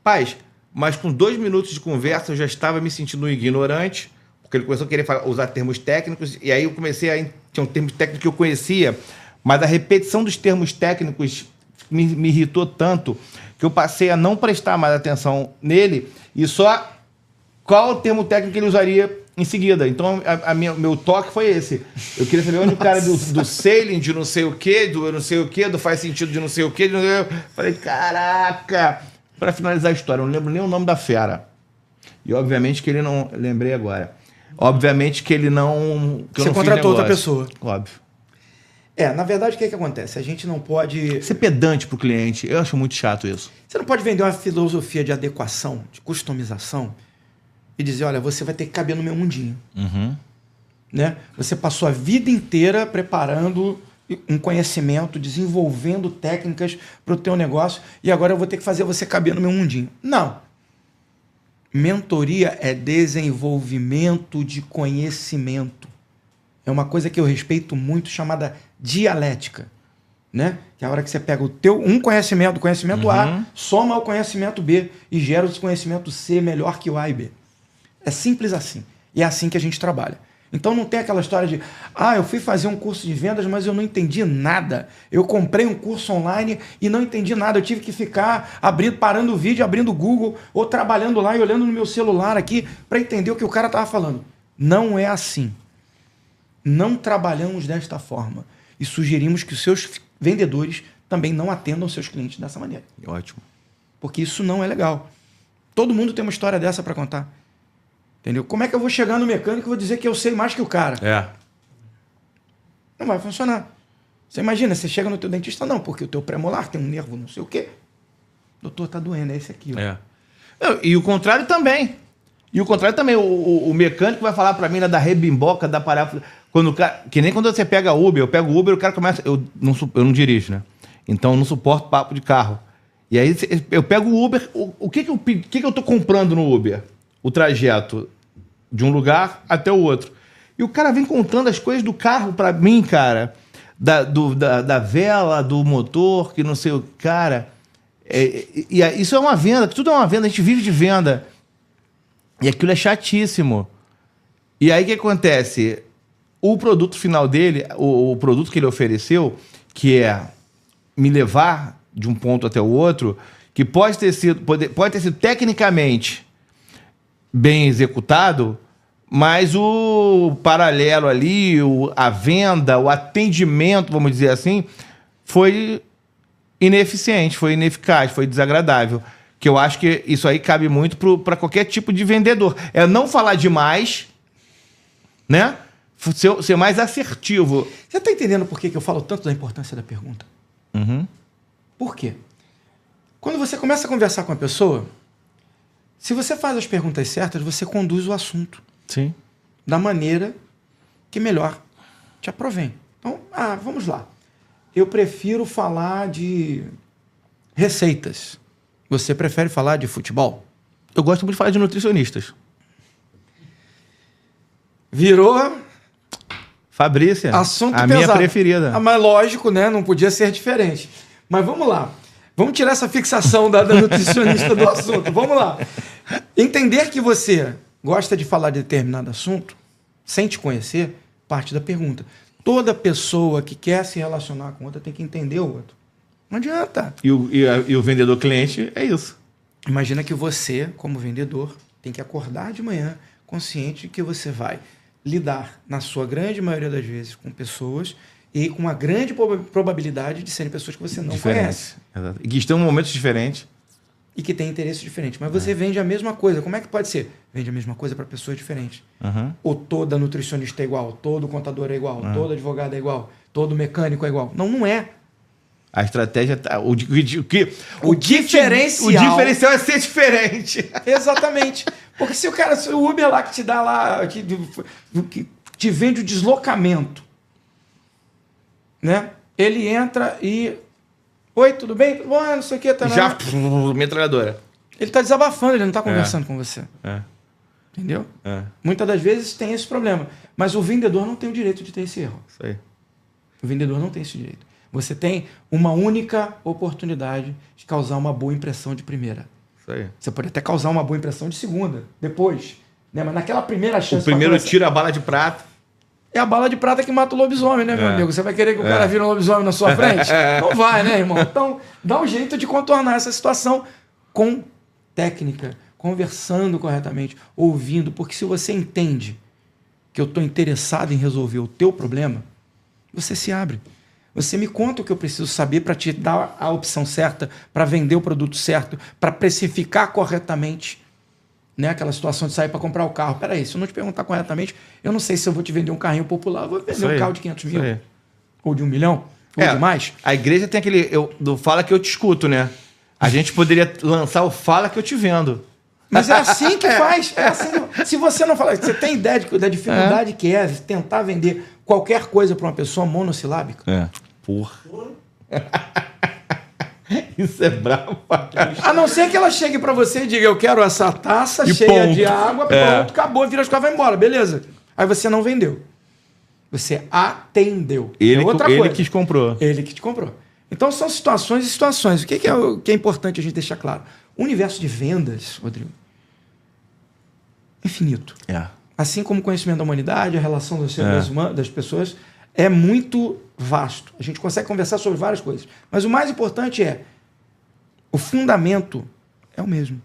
Rapaz, mas com 2 minutos de conversa eu já estava me sentindo um ignorante, porque ele começou a querer usar termos técnicos, e aí eu comecei tinha um termo técnico que eu conhecia, mas a repetição dos termos técnicos me irritou tanto que eu passei a não prestar mais atenção nele e só qual o termo técnico que ele usaria em seguida. Então, meu toque foi esse. Eu queria saber onde o cara do sailing, de não sei o quê, do não sei o quê, do faz sentido de não sei o quê. Falei, caraca! Para finalizar a história, eu não lembro nem o nome da fera. E, obviamente, que ele não... Lembrei agora. Obviamente que ele não... Que você contratou outra pessoa. Óbvio. Na verdade, o que é que acontece? A gente não pode... Ser pedante pro cliente, eu acho muito chato isso. Você não pode vender uma filosofia de adequação, de customização, e dizer, olha, você vai ter que caber no meu mundinho. Né? Você passou a vida inteira preparando um conhecimento, desenvolvendo técnicas para o teu negócio, e agora eu vou ter que fazer você caber no meu mundinho. Não. Mentoria é desenvolvimento de conhecimento. É uma coisa que eu respeito muito, chamada dialética. Né? Que é a hora que você pega o teu conhecimento, o conhecimento A, soma ao conhecimento B e gera o conhecimento C melhor que o A e B. É simples assim. E é assim que a gente trabalha. Então não tem aquela história de eu fui fazer um curso de vendas, mas eu não entendi nada. Eu comprei um curso online e não entendi nada. Eu tive que ficar parando o vídeo, abrindo o Google, ou trabalhando lá e olhando no meu celular aqui para entender o que o cara estava falando. Não é assim. Não trabalhamos desta forma. E sugerimos que os seus vendedores também não atendam seus clientes dessa maneira. Ótimo. Porque isso não é legal. Todo mundo tem uma história dessa para contar. Entendeu? Como é que eu vou chegar no mecânico e vou dizer que eu sei mais que o cara? Não vai funcionar. Você imagina, você chega no teu dentista, não, porque o teu pré-molar tem um nervo não sei o quê. Doutor, tá doendo, é esse aqui. Não, e o contrário também. O mecânico vai falar para mim da rebimboca, da parafusa. Quando o cara, que nem quando você pega Uber, eu pego Uber, o cara começa... Eu não dirijo, né? Então eu não suporto papo de carro. E aí eu pego o Uber, o que eu tô comprando no Uber? O trajeto de um lugar até o outro. E o cara vem contando as coisas do carro para mim, cara. Da vela, do motor, que não sei o... Cara, isso é uma venda, tudo é uma venda, a gente vive de venda. E aquilo é chatíssimo. E aí o que acontece? O produto final dele, o produto que ele ofereceu, que é me levar de um ponto até o outro, que pode ter sido tecnicamente bem executado, mas o paralelo ali, a venda, o atendimento, vamos dizer assim, foi ineficiente, foi ineficaz, foi desagradável. Que eu acho que isso aí cabe muito para qualquer tipo de vendedor. É não falar demais, né? Ser mais assertivo. Você está entendendo por que eu falo tanto da importância da pergunta? Por quê? Quando você começa a conversar com a pessoa, se você faz as perguntas certas, você conduz o assunto. Sim. Da maneira que melhor te aprovém. Então, vamos lá. Eu prefiro falar de receitas. Você prefere falar de futebol? Eu gosto muito de falar de nutricionistas. Virou... Fabrícia, assunto a pesado. Minha preferida. Mas lógico, né? Não podia ser diferente. Mas vamos lá. Vamos tirar essa fixação da nutricionista do assunto. Vamos lá. Entender que você gosta de falar de determinado assunto, sem te conhecer, parte da pergunta. Toda pessoa que quer se relacionar com outra tem que entender o outro. Não adianta. E o vendedor cliente é isso. Imagina que você, como vendedor, tem que acordar de manhã consciente de que você vai lidar, na sua grande maioria das vezes, com pessoas e com uma grande probabilidade de serem pessoas que você não conhece. Exato. E que estão em momentos diferentes. E que têm interesses diferentes. Mas você vende a mesma coisa. Como é que pode ser? Vende a mesma coisa para pessoas diferentes. Ou toda nutricionista é igual, todo contador é igual, todo advogado é igual, todo mecânico é igual. Não, não é. A estratégia... O diferencial... O diferencial é ser diferente. Exatamente. Porque se o Uber lá que te dá lá... Que te vende o deslocamento, né? Ele entra e... Oi, tudo bem? Tudo bom? Não sei o que. Tá Já, metralhadora. Ele está desabafando, ele não está conversando com você. Entendeu? Muitas das vezes tem esse problema. Mas o vendedor não tem o direito de ter esse erro. Isso aí. O vendedor não tem esse direito. Você tem uma única oportunidade de causar uma boa impressão de primeira. Isso aí. Você pode até causar uma boa impressão de segunda, depois. Né? Mas naquela primeira chance... O primeiro tira a bala de prata. É a bala de prata que mata o lobisomem, né, meu amigo? Você vai querer que o cara vire um lobisomem na sua frente? Não vai, né, irmão? Então, dá um jeito de contornar essa situação com técnica, conversando corretamente, ouvindo. Porque se você entende que eu estou interessado em resolver o teu problema, você se abre. Você me conta o que eu preciso saber para te dar a opção certa, para vender o produto certo, para precificar corretamente. Né? Aquela situação de sair para comprar o carro. Peraí, se eu não te perguntar corretamente, eu não sei se eu vou te vender um carrinho popular, eu vou vender um carro de 500 mil. Ou de 1 milhão? Ou de mais? A igreja tem aquele... do fala que eu te escuto, né? A gente poderia lançar o fala que eu te vendo. Mas é assim que faz. É assim que... Se você não falar... Você tem ideia da dificuldade que é tentar vender qualquer coisa para uma pessoa monossilábica? Porra. Isso é bravo. A não ser que ela chegue para você e diga, eu quero essa taça E cheia ponto. de água, pronto, acabou, vira as coisas e vai embora, beleza. Aí você não vendeu. Você atendeu. Ele, é outra coisa. Ele que te comprou. Ele que te comprou. Então são situações e situações. O que é importante a gente deixar claro? O universo de vendas, Rodrigo, é infinito. Assim como o conhecimento da humanidade, a relação das pessoas, é muito vasto. A gente consegue conversar sobre várias coisas. Mas o mais importante é o fundamento é o mesmo.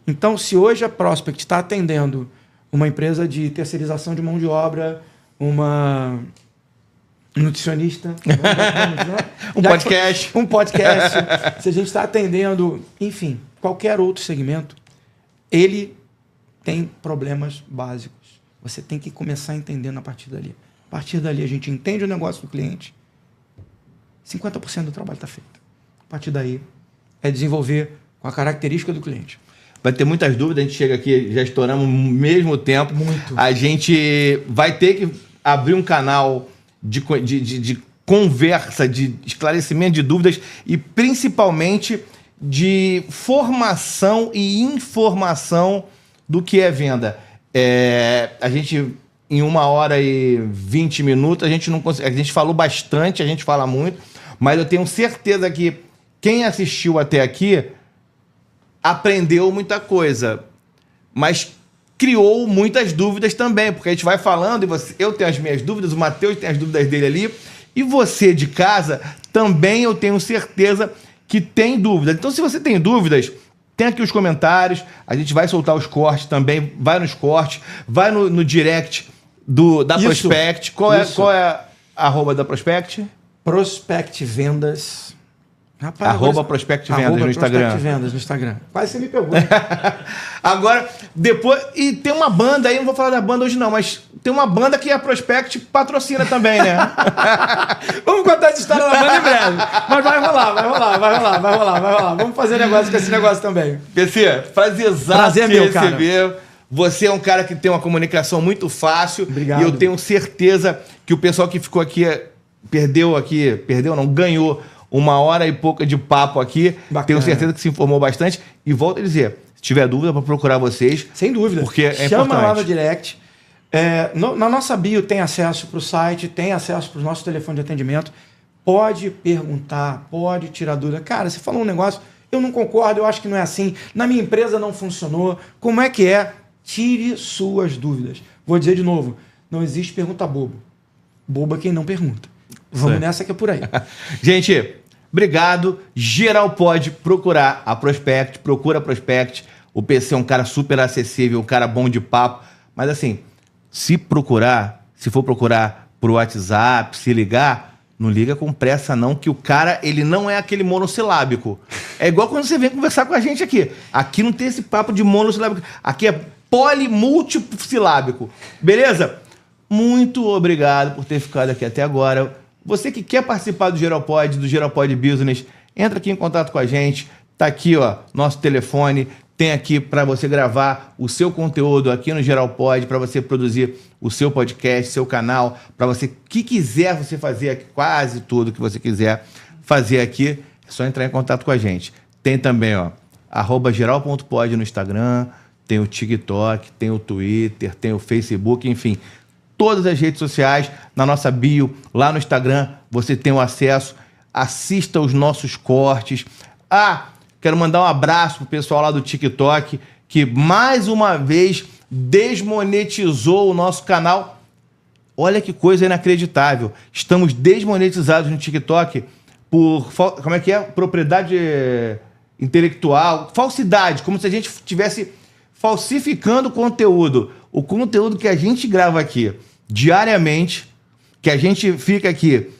Então, se hoje a Prospect está atendendo uma empresa de terceirização de mão de obra, uma nutricionista, um podcast, se a gente está atendendo, enfim, qualquer outro segmento, ele tem problemas básicos. Você tem que começar entendendo a partir dali. A partir dali, a gente entende o negócio do cliente, 50% do trabalho está feito. A partir daí, é desenvolver com a característica do cliente. Vai ter muitas dúvidas, a gente chega aqui, já estouramos ao mesmo tempo. Muito. A gente vai ter que abrir um canal de conversa, de esclarecimento de dúvidas e principalmente de formação e informação do que é venda. A gente, em 1h20, a gente não consegue. A gente falou bastante, a gente fala muito, mas eu tenho certeza que quem assistiu até aqui aprendeu muita coisa, mas criou muitas dúvidas também, porque a gente vai falando e eu tenho as minhas dúvidas, o Matheus tem as dúvidas dele ali, e você de casa também eu tenho certeza que tem dúvidas. Então, se você tem dúvidas, tem aqui os comentários, a gente vai soltar os cortes também, vai nos cortes, vai no direct da Prospect. Qual é a arroba da Prospect? Prospect Vendas. Rapaz, arroba Prospect Vendas no Instagram. Prospect Vendas no Instagram. Quase você me pegou. Agora, depois... E tem uma banda aí, não vou falar da banda hoje não, mas tem uma banda que a Prospect patrocina também, né? Vamos contar essa história da banda em breve. Mas vai rolar. Vamos fazer negócio com esse negócio também. PC, prazer te receber. Cara. Você é um cara que tem uma comunicação muito fácil. Obrigado. E eu tenho certeza que o pessoal que ficou aqui, ganhou 1h e pouca de papo aqui. Bacana. Tenho certeza que se informou bastante. E volto a dizer, se tiver dúvida, para procurar vocês. Sem dúvida. Porque é Chama importante. lá no direct. Na nossa bio tem acesso para o site, tem acesso para o nosso telefone de atendimento. Pode perguntar, pode tirar dúvida. Cara, você falou um negócio, eu não concordo, eu acho que não é assim. Na minha empresa não funcionou. Como é que é? Tire suas dúvidas. Vou dizer de novo, não existe pergunta bobo. Bobo é quem não pergunta. Vamos nessa que é por aí. Gente, obrigado. Geral pode procurar a Prospect, procura a Prospect. O PC é um cara super acessível, um cara bom de papo. Mas assim, se for procurar por WhatsApp, se ligar, não liga com pressa não, que o cara, ele não é aquele monossilábico. É igual quando você vem conversar com a gente aqui. Aqui não tem esse papo de monossilábico. Aqui é polimultissilábico. Beleza? Muito obrigado por ter ficado aqui até agora. Você que quer participar do GeralPod, do GeralPod Business, entra aqui em contato com a gente. Tá aqui, ó, nosso telefone. Tem aqui para você gravar o seu conteúdo aqui no GeralPod, para você produzir o seu podcast, seu canal, para você que quiser você fazer aqui, quase tudo que você quiser fazer aqui, é só entrar em contato com a gente. Tem também, ó, @geral.pod no Instagram, tem o TikTok, tem o Twitter, tem o Facebook, enfim, todas as redes sociais, na nossa bio, lá no Instagram, você tem o acesso, assista os nossos cortes. Quero mandar um abraço pro pessoal lá do TikTok, que mais uma vez desmonetizou o nosso canal. Olha que coisa inacreditável. Estamos desmonetizados no TikTok por, como é que é? Propriedade intelectual, falsidade, como se a gente estivesse falsificando conteúdo. O conteúdo que a gente grava aqui diariamente, que a gente fica aqui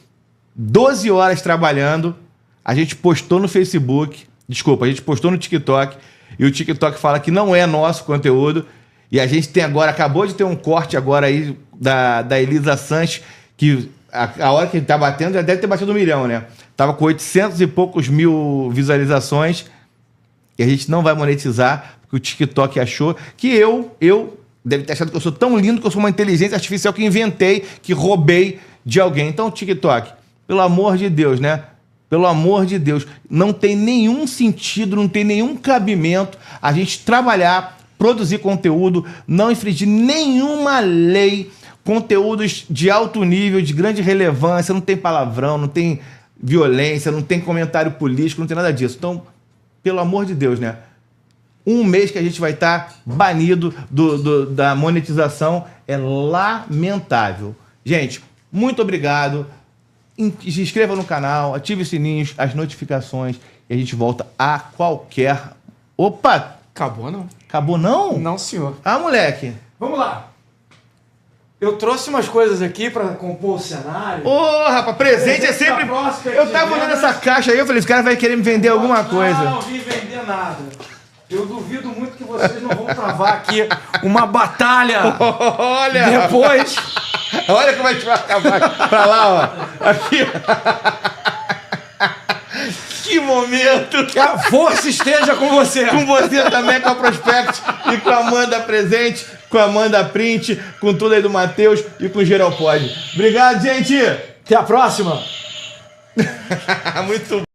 12 horas trabalhando, a gente postou no Facebook, a gente postou no TikTok, e o TikTok fala que não é nosso conteúdo, e a gente tem agora, acabou de ter um corte agora aí da Elisa Sanches, que a hora que ele tá batendo, já deve ter batido 1 milhão, né? Tava com 800 e poucos mil visualizações e a gente não vai monetizar, porque o TikTok achou que eu deve ter achado que eu sou tão lindo que eu sou uma inteligência artificial que inventei, que roubei de alguém. Então, TikTok, pelo amor de Deus, né? Pelo amor de Deus, não tem nenhum sentido, não tem nenhum cabimento a gente trabalhar, produzir conteúdo, não infringir nenhuma lei, conteúdos de alto nível, de grande relevância, não tem palavrão, não tem violência, não tem comentário político, não tem nada disso. Então, pelo amor de Deus, né? 1 mês que a gente vai estar banido da monetização é lamentável. Gente, muito obrigado. Se inscreva no canal, ative os sininhos, as notificações e a gente volta a qualquer... Opa! Acabou, não? Acabou, não? Não, senhor. Ah, moleque. Vamos lá. Eu trouxe umas coisas aqui para compor o cenário. Ô, rapaz, presente é sempre... Eu tava olhando essa caixa aí, eu falei, esse cara vai querer me vender alguma coisa. Não vim vender nada. Eu duvido muito que vocês não vão travar aqui uma batalha. Olha! Depois... Olha como a gente vai acabar pra lá, ó. Aqui. Que momento! Que a força esteja com você. Com você também, com a Prospect e com a Amanda Presente, com a Amanda Print, com tudo aí do Matheus e com o Geralpod. Obrigado, gente! Até a próxima! Muito